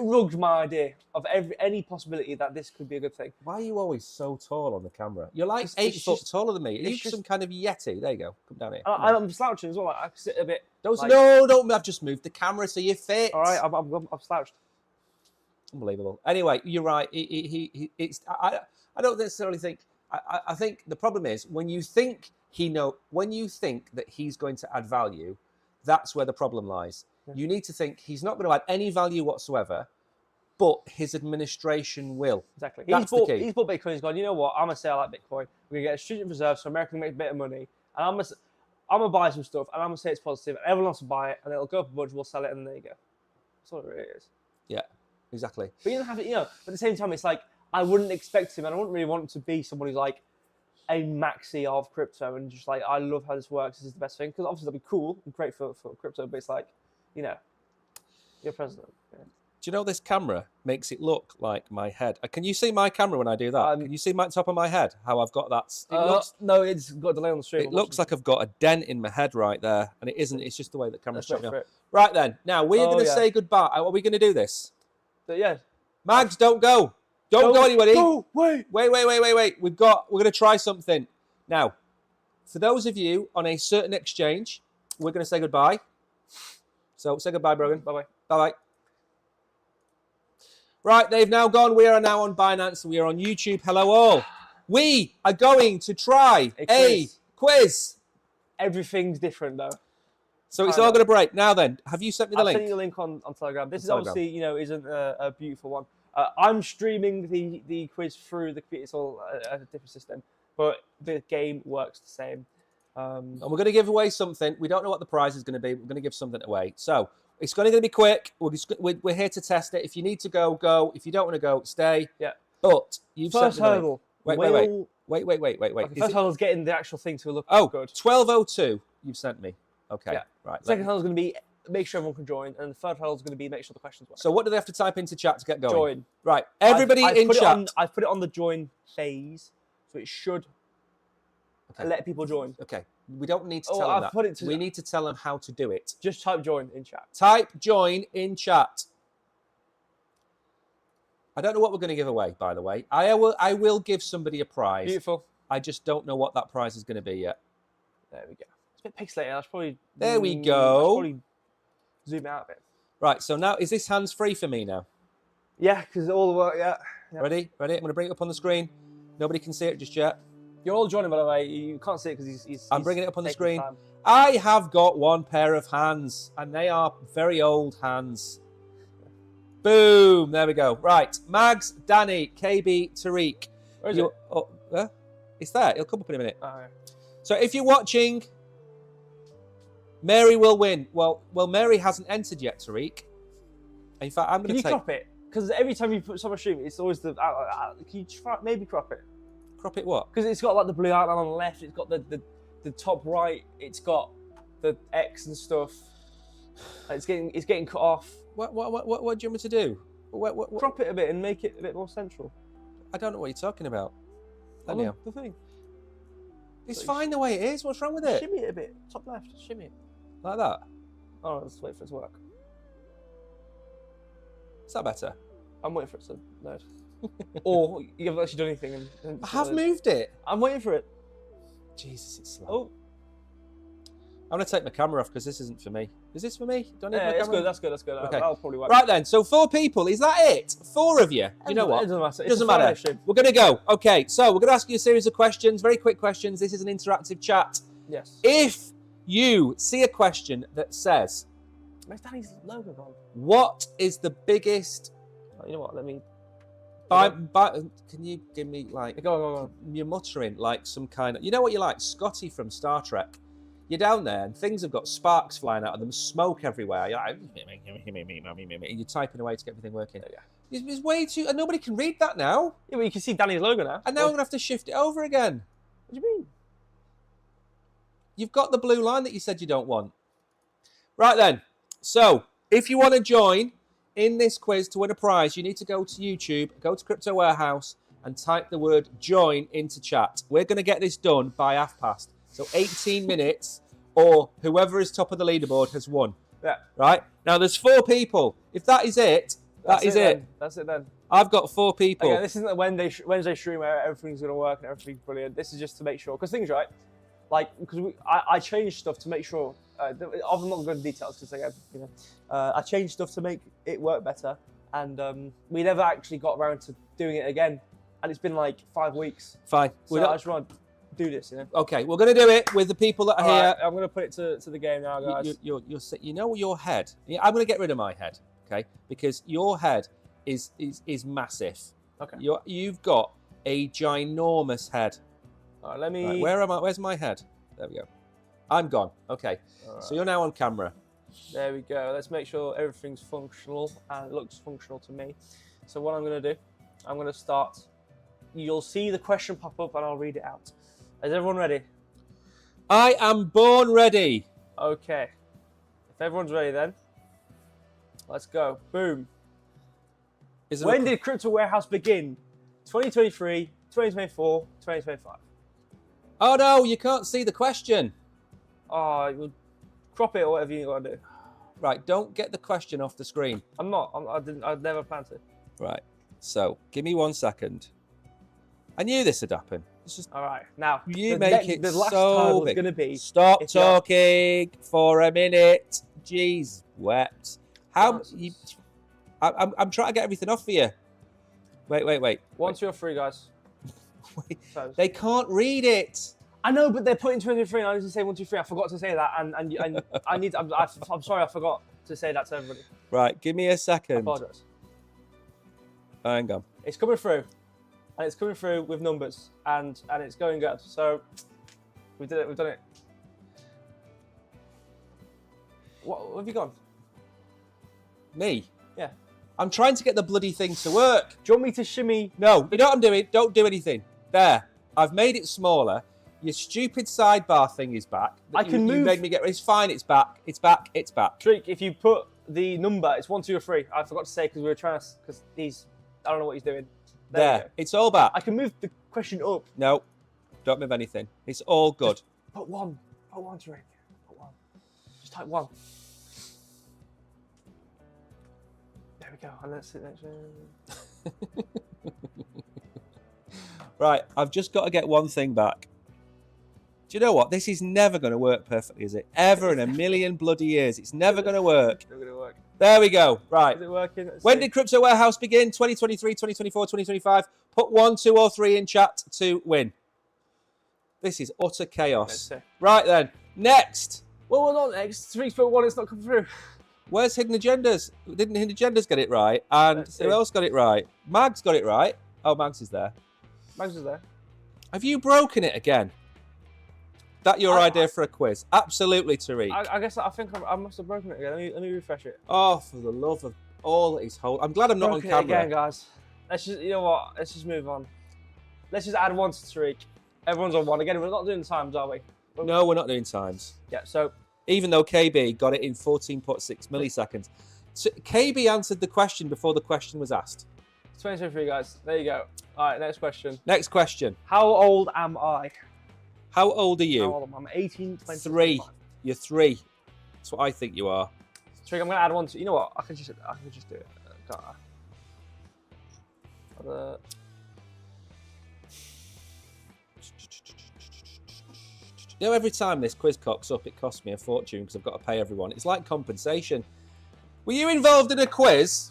rugged my idea of any possibility that this could be a good thing. Why are you always so tall on the camera? You're like 8 foot taller than me. Are you some kind of yeti? There you go. Come down here. I'm slouching as well. I can sit a bit. Don't. I've just moved the camera so you fit. All right, I'm slouched. Unbelievable. Anyway, you're right. I don't necessarily think. I think the problem is when you think that he's going to add value, that's where the problem lies. Yeah. You need to think he's not going to add any value whatsoever, but his administration will. Exactly. He's bought Bitcoin. He's gone, you know what? I'm going to sell that Bitcoin. We're going to get a strategic reserve so America can make a bit of money. And I'm going to buy some stuff and I'm going to say it's positive. And everyone else will buy it and it'll go up a bunch. We'll sell it and there you go. That's all it really is. Yeah, exactly. But you don't have to, but at the same time, it's like, I wouldn't expect him and I wouldn't really want him to be someone who's like a maxi of crypto and just like, I love how this works. This is the best thing. Because obviously that'd be cool and great for crypto. But it's like, you're president. Yeah. Do you know this camera makes it look like my head? Can you see my camera when I do that? Can you see my top of my head? How I've got that? No, it's got a delay on the stream. It looks like I've got a dent in my head right there, and it isn't. It's just the way the camera's shot me off. It. Right then, now we're going to say goodbye. Are we going to do this? Yeah. Mags, don't go. Don't go anybody. No, wait. We're going to try something. Now, for those of you on a certain exchange, we're going to say goodbye. So say goodbye, Brogan. Bye-bye. Bye-bye. Right, they've now gone. We are now on Binance. We are on YouTube. Hello all. We are going to try a quiz. Everything's different though. So it's all going to break. Now then, have you sent me the link? I'll send you the link on Telegram. This is obviously, isn't a beautiful one. I'm streaming the quiz through the computer. It's all a different system, but the game works the same. And we're going to give away something. We don't know what the prize is going to be. We're going to give something away. So it's going to be quick. We're here to test it. If you need to go, go. If you don't want to go, stay. Yeah. But you've first hurdle. Wait. Okay, first hurdle is getting the actual thing to look good. 12:02 you've sent me. Okay. Yeah. Right. Second hurdle is going to be make sure everyone can join, and the third hurdle is going to be make sure the questions work. So what do they have to type into chat to get going? Join. Right. Everybody in chat. I've put it on the join phase, so it should let people join. Okay. We don't need to tell them that. We need to tell them how to do it. Just type join in chat. Type join in chat. I don't know what we're going to give away, by the way. I will give somebody a prize. Beautiful. I just don't know what that prize is going to be yet. There we go. It's a bit pixelated. I should probably. There we I should go. probably zoom out a bit. Right, so now, is this hands-free for me now? Yeah, because all the work. Yeah. Yep. Ready? I'm going to bring it up on the screen. Nobody can see it just yet. You're all joining, by the way. You can't see it because he's. I'm bringing it up on the taking screen. time. I have got one pair of hands, and they are very old hands. Boom! There we go. Right, Mags, Danny, KB, Tariq. Where is it? Oh, it's there. It'll come up in a minute. Oh, yeah. So if you're watching, Mary will win. Well, Mary hasn't entered yet, Tariq. In fact, I'm going to Can you crop it? Because every time you put someone stream, it's always the. Can you maybe crop it? Crop it what? Because it's got like the blue outline on the left. It's got the top right. It's got the X and stuff. It's getting cut off. What do you want me to do? What? Crop it a bit and make it a bit more central. I don't know what you're talking about. The thing. It's fine the way it is. What's wrong with it? Shimmy it a bit. Top left. Shimmy it. Like that? Oh, let's wait for it to work. Is that better? I'm waiting for it to load. Or you haven't actually done anything. And I have moved it. I'm waiting for it. Jesus, it's slow. Oh. I'm going to take my camera off because this isn't for me. Is this for me? Do I need my Yeah, camera? that's good. Okay. That'll probably work. Right then, so 4 people. Is that it? 4 of you? You know what? It doesn't matter. Doesn't matter. We're going to go. Okay, so we're going to ask you a series of questions, very quick questions. This is an interactive chat. Yes. If you see a question that says, where's Danny's logo gone? what is the biggest... Oh, you know what? Let me... can you give me, like... Go on. You're muttering like some kind of... You know what you're like? Scotty from Star Trek. You're down there and things have got sparks flying out of them, smoke everywhere. You're like, and you're typing away to get everything working. Yeah. It's way too... And nobody can read that now. Yeah, but you can see Danny's logo now. And now I'm going to have to shift it over again. What do you mean? You've got the blue line that you said you don't want. Right then. So, if you want to join in this quiz to win a prize, you need to go to YouTube, go to Crypto Warehouse, and type the word join into chat. We're going to get this done by 1:30. So 18 minutes, or whoever is top of the leaderboard has won. Yeah. Right? Now, there's 4 people. If that is it, that is it. That's it then. I've got 4 people. Okay, this isn't a Wednesday stream where everything's going to work and everything's brilliant. This is just to make sure. Because things, right? Like, because I changed stuff to make sure. I'm not going to go into details because, again, you know, I changed stuff to make it work better. And we never actually got around to doing it again. And it's been like 5 weeks. Fine. So I just want to do this, you know. Okay, we're going to do it with the people that are here. Right, I'm going to put it to the game now, guys. You know your head. Yeah, I'm going to get rid of my head, okay? Because your head is massive. Okay. You've got a ginormous head. All right, let me. Right, where am I? Where's my head? There we go. I'm gone. Okay. Right. So you're now on camera. There we go. Let's make sure everything's functional and it looks functional to me. So what I'm going to do, I'm going to start. You'll see the question pop up and I'll read it out. Is everyone ready? I am born ready. Okay. If everyone's ready then, let's go. Boom. When did Crypto Warehouse begin? 2023, 2024, 2025. Oh no, you can't see the question. Oh, you'll crop it or whatever you want to do. Right, don't get the question off the screen. I'm not. I'd never planned to. Right. So, give me 1 second. I knew this would happen. It's just all right. Now you make it the last so time was big. going to be. Stop talking for a minute. Jeez, wept. How? You, I'm trying to get everything off for you. Wait. 1, 2, or 3, guys. Wait. They can't read it. I know, but they're putting 23, and I need to say 1, 2, 3. I forgot to say that, and I need. I'm sorry, I forgot to say that to everybody. Right, give me a second. I apologize. Hang on. It's coming through, and it's coming through with numbers, and it's going good. So we did it. We've done it. What have you gone? Me? Yeah. I'm trying to get the bloody thing to work. Do you want me to shimmy? No, you know what I'm doing? Don't do anything. There. I've made it smaller. Your stupid sidebar thing is back. I can move. You made me get. It's fine. It's back. It's back. It's back. Trick. If you put the number, it's 1, 2, or 3. I forgot to say because we were trying to. Because I don't know what he's doing. There. It's all back. I can move the question up. No, don't move anything. It's all good. Just put 1. Put 1, Trick. Put 1. Just type 1. There we go. And let's sit next to Right, I've just got to get one thing back. Do you know what? This is never going to work perfectly, is it? Ever in a million bloody years. It's never going to work. It's not going to work. There we go. Right. Is it working? Let's When see. did Crypto Warehouse begin? 2023, 2024, 2025? Put 1, 2, or 3 in chat to win. This is utter Let's chaos. see. Right then. Next. Well, we're not next. 3.1, it's not come through. Where's Hidden Agendas? Didn't Hidden Agendas get it right? And Let's see. who else got it right? Mags got it right. Oh, Mags is there. Mags is there. Have you broken it again? That your idea for a quiz? Absolutely, Tariq. I guess I think I must have broken it again. Let me refresh it. Oh, for the love of all that is holy. I'm glad I'm not Broken on it camera. again, guys. Let's just, you know what? Let's just move on. Let's just add one to Tariq. Everyone's on one. Again, we're not doing times, are we? No, we're not doing times. Yeah, so. Even though KB got it in 14.6 milliseconds. So KB answered the question before the question was asked. 2023, guys. There you go. All right, next question. Next question. How old am I? How old are you? How old am I? I'm 18, 20. 3. 25. You're 3. That's what I think you are. Tariq, I'm going to add one to. You know what? I can just do it. Can't I? You know, every time this quiz cocks up, it costs me a fortune because I've got to pay everyone. It's like compensation. Were you involved in a quiz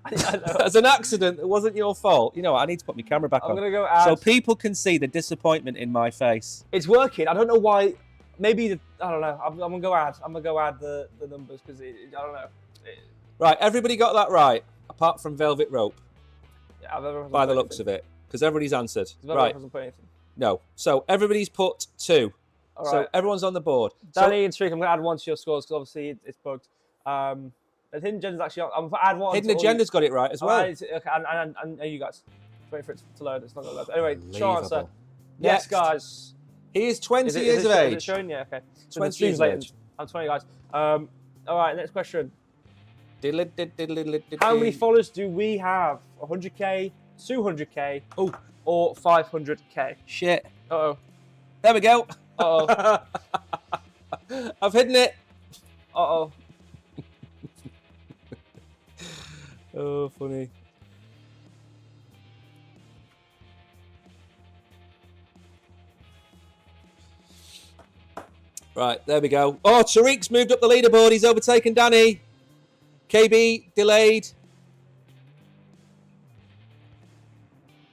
as an accident? It wasn't your fault. You know what? I need to put my camera back I'm on going to go add. so people can see the disappointment in my face. It's working. I don't know why. Maybe I don't know. I'm gonna go add. I'm gonna go add the numbers because I don't know. Right, everybody got that right, apart from Velvet Rope, Yeah, by the looks of it, because everybody's answered. Right, Hasn't put anything. no. So everybody's put 2. All So right. everyone's on the board. Danny and Tariq, I'm gonna add one to your scores because obviously it's bugged. And Hidden Agenda's actually. I'm gonna add one. Hidden to all Agenda's got it right as well. Okay, and you guys. Wait for it to load. It's not gonna load. Anyway, short answer. Unbelievable. Yes, Next. guys. He is 20 Is it years of Is it age. showing? Yeah. Okay. So 20 the stream's years of late. age. I'm 20, guys. All right. Next question. Diddle-it-did-diddle-it-did-did. How many followers do we have? 100k, 200k, Oh, or 500k? shit. Uh-oh. There we go. Uh-oh. I've hidden it. Uh-oh. Oh, funny. Right, there we go. Oh, Tariq's moved up the leaderboard. He's overtaken Danny. KB delayed.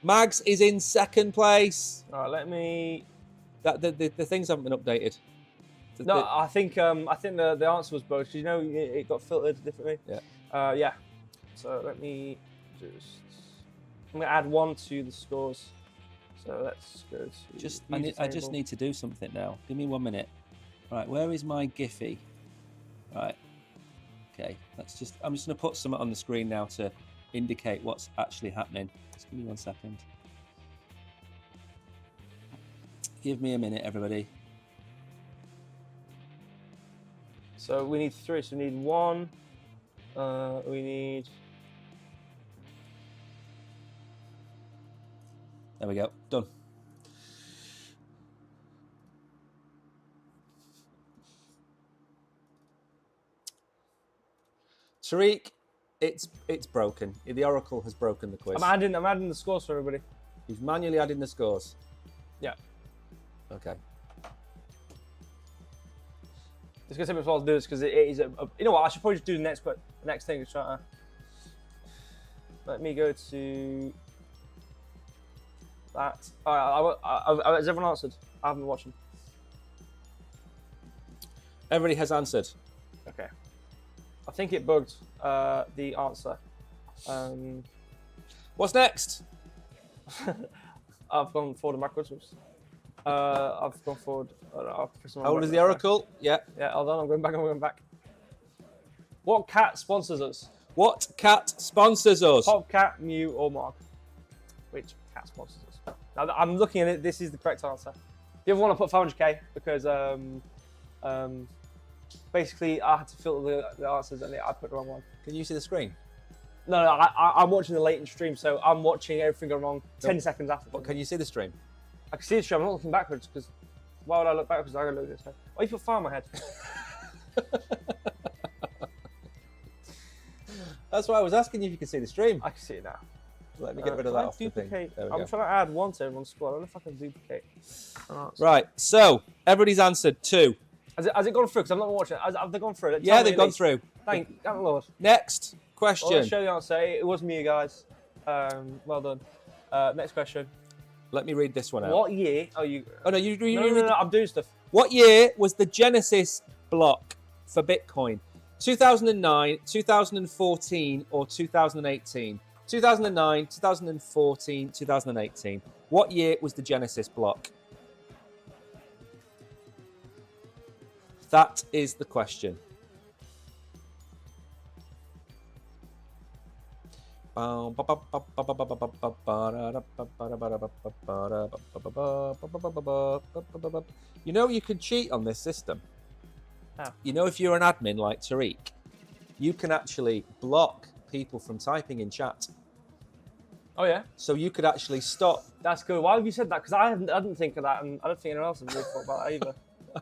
Mags is in 2nd place. All right, let me... The things haven't been updated. No, I think the answer was both. You know, it got filtered differently. Yeah. Yeah. So let me just... I'm going to add one to the scores. So let's go to... I just need to do something now. Give me 1 minute. Right, where is my Giphy? Right. Okay, I'm just going to put something on the screen now to indicate what's actually happening. Just give me 1 second. Give me a minute, everybody. So we need 3. So we need 1. We need... There we go. Done. Tariq, it's broken. The Oracle has broken the quiz. I'm adding the scores for everybody. He's manually adding the scores. Yeah. Okay. It's going to take me a while to do this because it is you know what? I should probably just do the next thing. Let me go to that. All right. Has everyone answered? I haven't been watching. Everybody has answered. Okay. I think it bugged the answer. What's next? I've gone forward and backwards. I've gone forward. How old is the Oracle? Yeah. Yeah, hold on. I'm going back. What cat sponsors us? What cat sponsors us? Pop Cat, Mew, or Mark? Which cat sponsors us? Now, I'm looking at it. This is the correct answer. The other one I put 500k because basically I had to filter the answers and I put the wrong one. Can you see the screen? No, I'm watching the latent stream, so I'm watching everything go wrong 10 seconds after. But can you see the stream? I can see the stream. I'm not looking backwards because why would I look backwards? I gotta look this way. Why you put fire on my head? That's why I was asking you if you can see the stream. I can see it now. Let me get rid of that off the thing. Duplicate. There we I'm go. trying to add 1 to everyone's squad. I don't know if I can duplicate. Right, so everybody's answered 2. Has it gone through? Because I'm not watching it. Have they gone through? Yeah, they've gone through. Thank Lord. Next question. Well, let's show the answer. It was me, guys. Well done. Next question. Let me read this one out. What year? Oh, you. Oh no, you read. No, I'm doing stuff. What year was the Genesis block for Bitcoin? 2009, 2014, or 2018? 2009, 2014, 2018. What year was the Genesis block? That is the question. You know you can cheat on this system. How? You know if you're an admin like Tariq, you can actually block people from typing in chat. Oh yeah. So you could actually stop. That's good. Why have you said that? Because I didn't think of that, and I don't think anyone else has really thought about that either.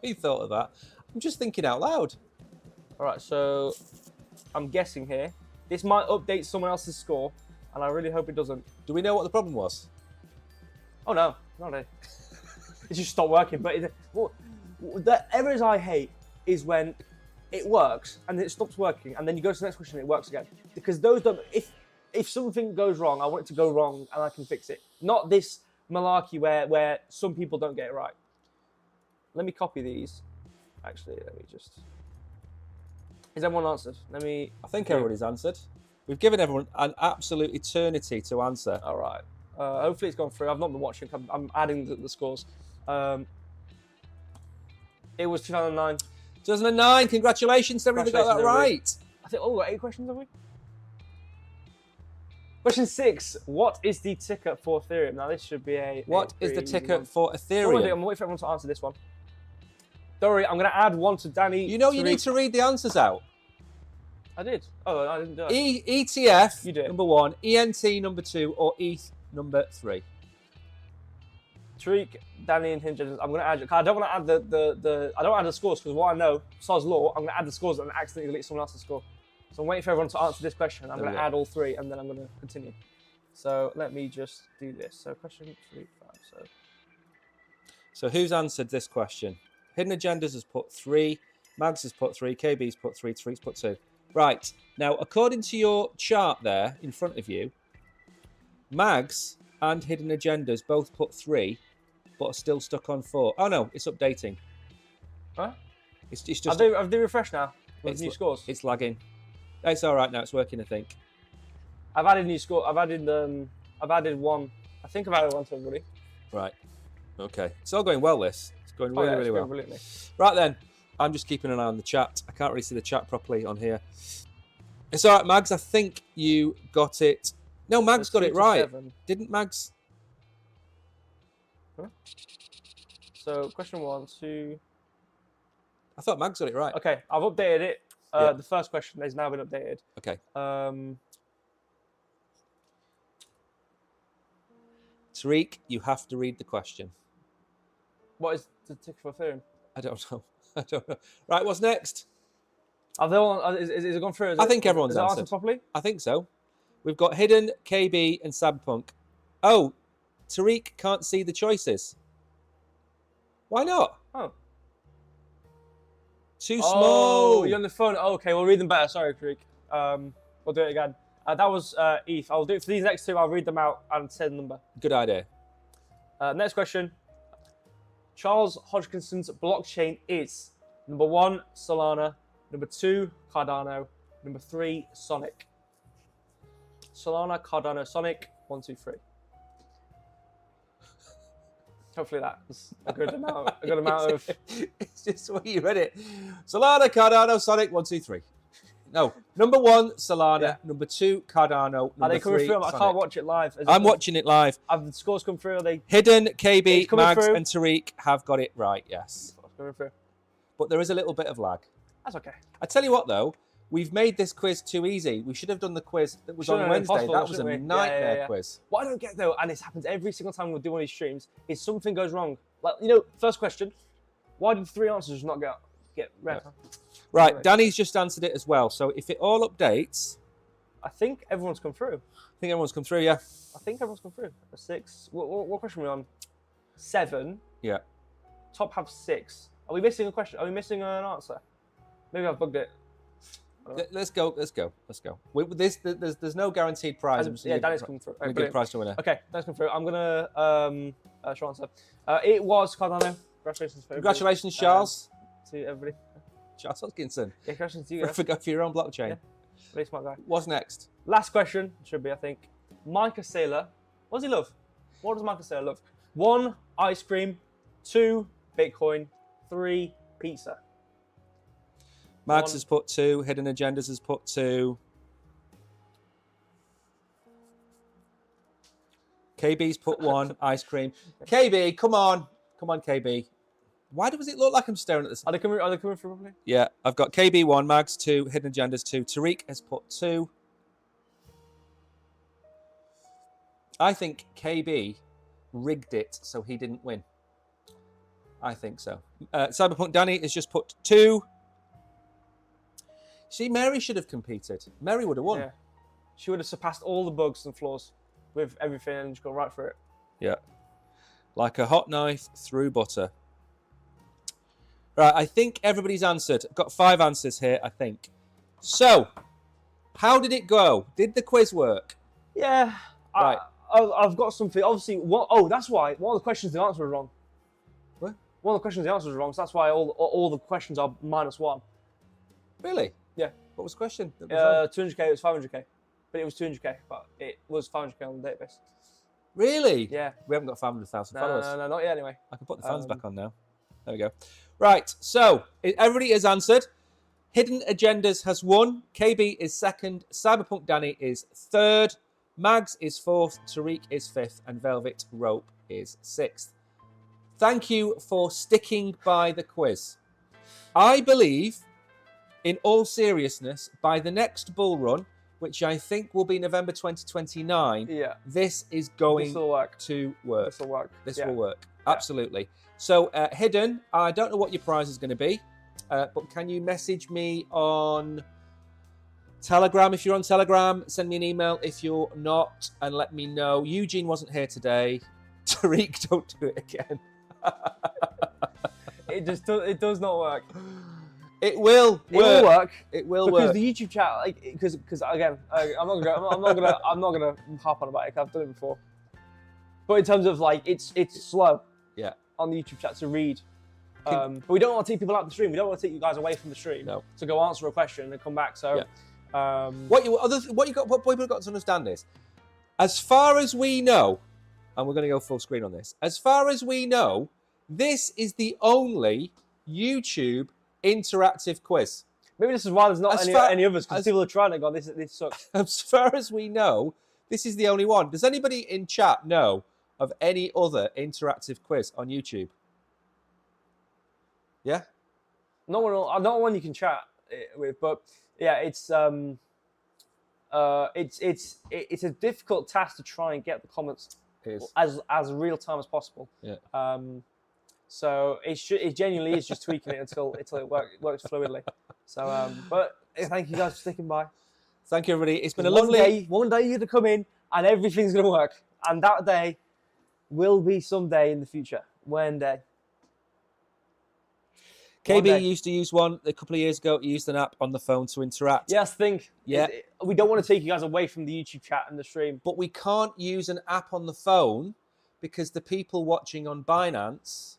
I thought of that. I'm just thinking out loud. All right, so I'm guessing here. This might update someone else's score, and I really hope it doesn't. Do we know what the problem was? Oh no, not it. It just stopped working. But the errors I hate is when it works and then it stops working, and then you go to the next question and it works again. Because those don't. If something goes wrong, I want it to go wrong and I can fix it. Not this malarkey where some people don't get it right. Let me copy these. Actually, let me just. Is everyone answered? Let me. I think everybody's answered. We've given everyone an absolute eternity to answer. All right. Hopefully it's gone through. I've not been watching. I'm adding the scores. It was 2009. 2009. Congratulations, everybody got that right. I think. Oh, we've got 8 questions, have we? Question 6. What is the ticker for Ethereum? Now this should be a. What is the ticker for I'm Ethereum? waiting for everyone to answer this one. Don't worry, I'm going to add 1 to Danny. You know you need to read the answers out. I did. Oh, I didn't do it. ETF You did. number 1, ENT number 2, or ETH number 3. Tariq, Danny, and Hinge. I'm going to add. I don't want to add the. I don't want to add the scores because what I know, Sod's law. I'm going to add the scores and accidentally delete someone else's score. So I'm waiting for everyone to answer this question. I'm going to add all 3 and then I'm going to continue. So let me just do this. So question 3, 5. So who's answered this question? Hidden Agendas has put 3, Mags has put 3, KB's put 3, Tariq's put 2. Right, now according to your chart there in front of you, Mags and Hidden Agendas both put 3, but are still stuck on 4. Oh no, it's updating. Huh? It's just. Have they refreshed now with new scores? It's lagging. It's all right now. It's working, I think. I've added new score. I've added 1. I think I've added 1 to everybody. Right. Okay. It's all going well. This. It's going really, really well. Brilliantly. Right then. I'm just keeping an eye on the chat. I can't really see the chat properly on here. It's all right, Mags. I think you got it. No, Mags got it right. 7. Didn't Mags? Huh? So question 1, 2. I thought Mags got it right. Okay, I've updated it. Yeah. The first question has now been updated. Okay. Tariq, you have to read the question. What is the ticker for Ethereum? I don't know. I don't know. Right, what's next? Are they all? Is it gone through? I think everyone's answered properly. I think so. We've got Hidden, KB, and Sabpunk. Oh, Tariq can't see the choices. Why not? Oh. Too Oh, small. you're on the phone. Oh, okay, we'll read them better. Sorry, Tariq. We'll do it again. That was ETH. I'll do it for these next 2. I'll read them out and say the number. Good idea. Next question. Charles Hodgkinson's blockchain is number 1, Solana, number 2, Cardano, number 3, Sonic. Solana, Cardano, Sonic, 1, 2, 3. Hopefully that's a good amount. A good amount of. It's just the way you read it. Solana, Cardano, Sonic, 1, 2, 3. No, number 1, Solana. Yeah. Number 2, Cardano. Are they Number coming 3, through? Sonic. I can't watch it live. I'm watching it live. Have the scores come through? Are they Hidden, KB, It's coming Mags, through. and Tariq have got it right, yes. coming through? But there is a little bit of lag. That's okay. I tell you what, though, we've made this quiz too easy. We should have done the quiz that was Shouldn't on have been Wednesday. possible, That was a shouldn't we? nightmare Yeah. quiz. What I don't get though, and this happens every single time we do one of these streams, is something goes wrong. Like, you know, first question, why did 3 answers not get read? Yeah. Right, Right. Danny's just answered it as well. So if it all updates, I think everyone's come through. think everyone's come through, yeah. I think everyone's come through. A 6. What question are we on? 7. Yeah. Top have 6. Are we missing a question? Are we missing an answer? Maybe I've bugged it. Let's go. There's no guaranteed prize. Yeah, Danny's coming through. Give a prize to winner. Okay, Danny's coming through. I'm gonna short answer. It was Cardano. Congratulations, for Congratulations, Charles. To everybody. Charles Hodgkinson. Yeah, congratulations to you guys. For your own blockchain. Yeah. Very smart guy. What's next? Last question should be, I think. Micah Saylor. What does he love? What does Micah Saylor love? 1, ice cream. 2, Bitcoin. 3, pizza. Mags has put 2. Hidden Agendas has put 2. KB's put 1. Ice cream. KB, come on. Come on, KB. Why does it look like I'm staring at this? Are they coming through properly? Yeah, I've got KB 1, Mags 2, Hidden Agendas 2. Tariq has put 2. I think KB rigged it so he didn't win. I think so. Cyberpunk Danny has just put 2. See, Mary should have competed. Mary would have won. Yeah. She would have surpassed all the bugs and flaws with everything and just gone right for it. Yeah. Like a hot knife through butter. Right, I think everybody's answered. I've got 5 answers here, I think. So, how did it go? Did the quiz work? Yeah. Right. I've got something. Obviously, that's why one of the questions the answer was wrong. What? One of the questions the answer was wrong, so that's why all the questions are -1. Really? Yeah. What was the question? 200k, it was 500k. But it was 200k, but it was 500k on the database. Really? Yeah. We haven't got 500,000 followers. No, not yet anyway. I can put the fans back on now. There we go. Right, so everybody has answered. Hidden Agendas has won. KB is 2nd. Cyberpunk Danny is 3rd. Mags is 4th. Tariq is 5th. And Velvet Rope is 6th. Thank you for sticking by the quiz. I believe, in all seriousness, by the next bull run, which I think will be November 2029, this is going to work. This will work. This will work. Absolutely. So, Hidden, I don't know what your prize is going to be, but can you message me on Telegram? If you're on Telegram, send me an email if you're not, and let me know. Eugene wasn't here today. Tariq, don't do it again. It does not work. It will work. It will work. It will because work. the YouTube chat, like, because again, I'm not gonna harp on about it. 'Cause I've done it before. But in terms of like, it's slow. Yeah. On the YouTube chat to read. But we don't want to take people out the stream. We don't want to take you guys away from the stream. No. To go answer a question and come back. So. Yeah. What people have got to understand is, as far as we know, and we're going to go full screen on this. As far as we know, this is the only YouTube interactive quiz. Maybe this is why there's not any others, because people are trying to go, this sucks. As far as we know, this is the only one. Does anybody in chat know of any other interactive quiz on YouTube? Yeah? Not one you can chat with, but yeah, it's a difficult task to try and get the comments as real time as possible. Yeah. So it genuinely is just tweaking it until it works fluidly. So, but thank you guys for sticking by. Thank you, everybody. It's been a lovely... One day you're going to come in and everything's going to work. And that day will be someday in the future. One day. KB used to use one a couple of years ago. He used an app on the phone to interact. Yes, Yeah. We don't want to take you guys away from the YouTube chat and the stream. But we can't use an app on the phone because the people watching on Binance,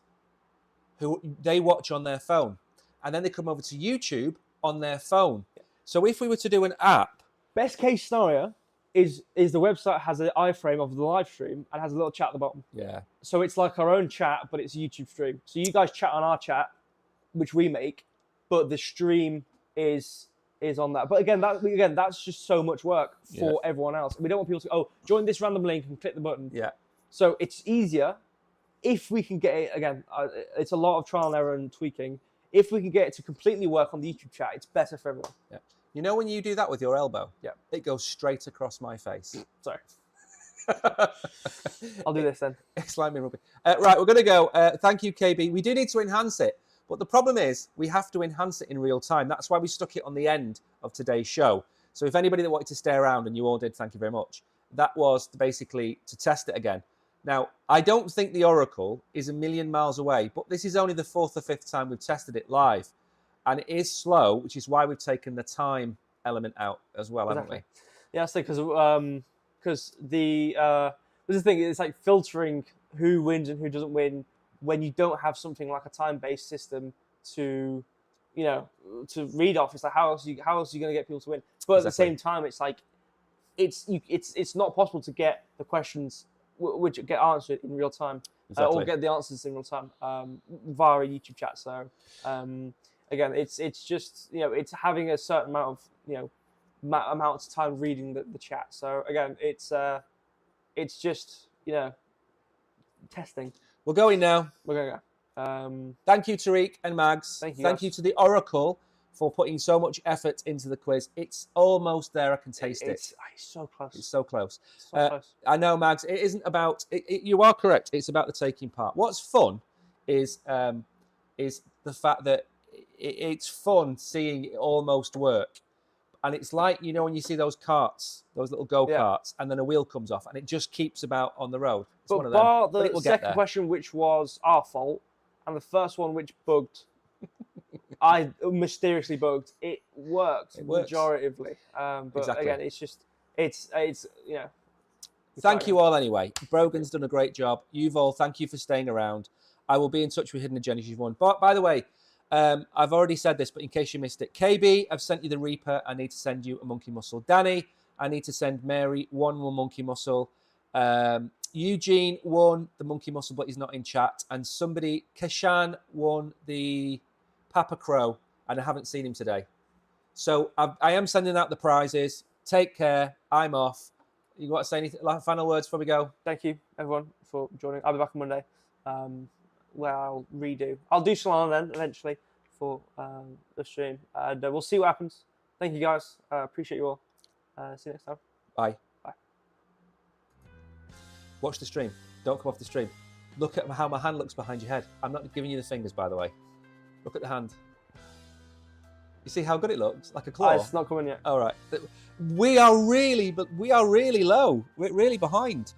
they watch on their phone. And then they come over to YouTube on their phone. Yeah. So if we were to do an app... Best case scenario is the website has an iframe of the live stream and has a little chat at the bottom. Yeah. So it's like our own chat, but it's a YouTube stream. So you guys chat on our chat, which we make, but the stream is on that. But again, that's just so much work for everyone else. We don't want people to go, join this random link and click the button. Yeah. So it's easier if we can get it, again, it's a lot of trial and error and tweaking. If we can get it to completely work on the YouTube chat, it's better for everyone. Yeah. You know when you do that with your elbow? Yeah. It goes straight across my face. Sorry. I'll do this then. It's like me rugby. Right, we're going to go. Thank you, KB. We do need to enhance it. But the problem is we have to enhance it in real time. That's why we stuck it on the end of today's show. So if anybody that wanted to stay around, and you all did, thank you very much. that was basically to test it again. Now, I don't think the Oracle is a million miles away, but this is only the 4th or 5th time we've tested it live. And it is slow, which is why we've taken the time element out as well, haven't we? Yeah, that's because there's the thing. It's like filtering who wins and who doesn't win when you don't have something like a time-based system to, to read off. It's like how else are you going to get people to win? But at the same time, it's like it's not possible to get the questions which get answered in real time, or get the answers in real time via a YouTube chat. So again, it's just it's having a certain amount of amount of time reading the chat. So again, it's just testing. We're going now. We're going to go. Thank you, Tariq and Mags. Thank you to the Oracle for putting so much effort into the quiz. It's almost there. I can taste it. It's so close. It's so close. So close. I know, Mags. It isn't about. You are correct. It's about the taking part. What's fun is the fact that it's fun seeing it almost work. And it's like, when you see those carts, those little go-karts, and then a wheel comes off, and it just keeps about on the road. It's one of them. Bar the second question, which was our fault, and the first one, which bugged, I mysteriously bugged, it works majoritively. But exactly. Again, it's just, it's Thank you all anyway. Brogan's done a great job. You've all, thank you for staying around. I will be in touch with Hidden Agendas you've won. But by the way, I've already said this, but in case you missed it, KB, I've sent you the Reaper. I need to send you a monkey muscle. Danny, I need to send Mary one more monkey muscle. Eugene won the monkey muscle, but he's not in chat. And somebody, Kashan, won the Papa Crow, and I haven't seen him today. So I am sending out the prizes. Take care. I'm off. You want to say anything? Final words before we go? Thank you, everyone, for joining. I'll be back on Monday. Where I'll redo. I'll do Solana then eventually for the stream, and we'll see what happens. Thank you guys. Appreciate you all. See you next time. Bye. Bye. Watch the stream. Don't come off the stream. Look at how my hand looks behind your head. I'm not giving you the fingers, by the way. Look at the hand. You see how good it looks? Like a claw. It's not coming yet. All right. We are really low. We're really behind.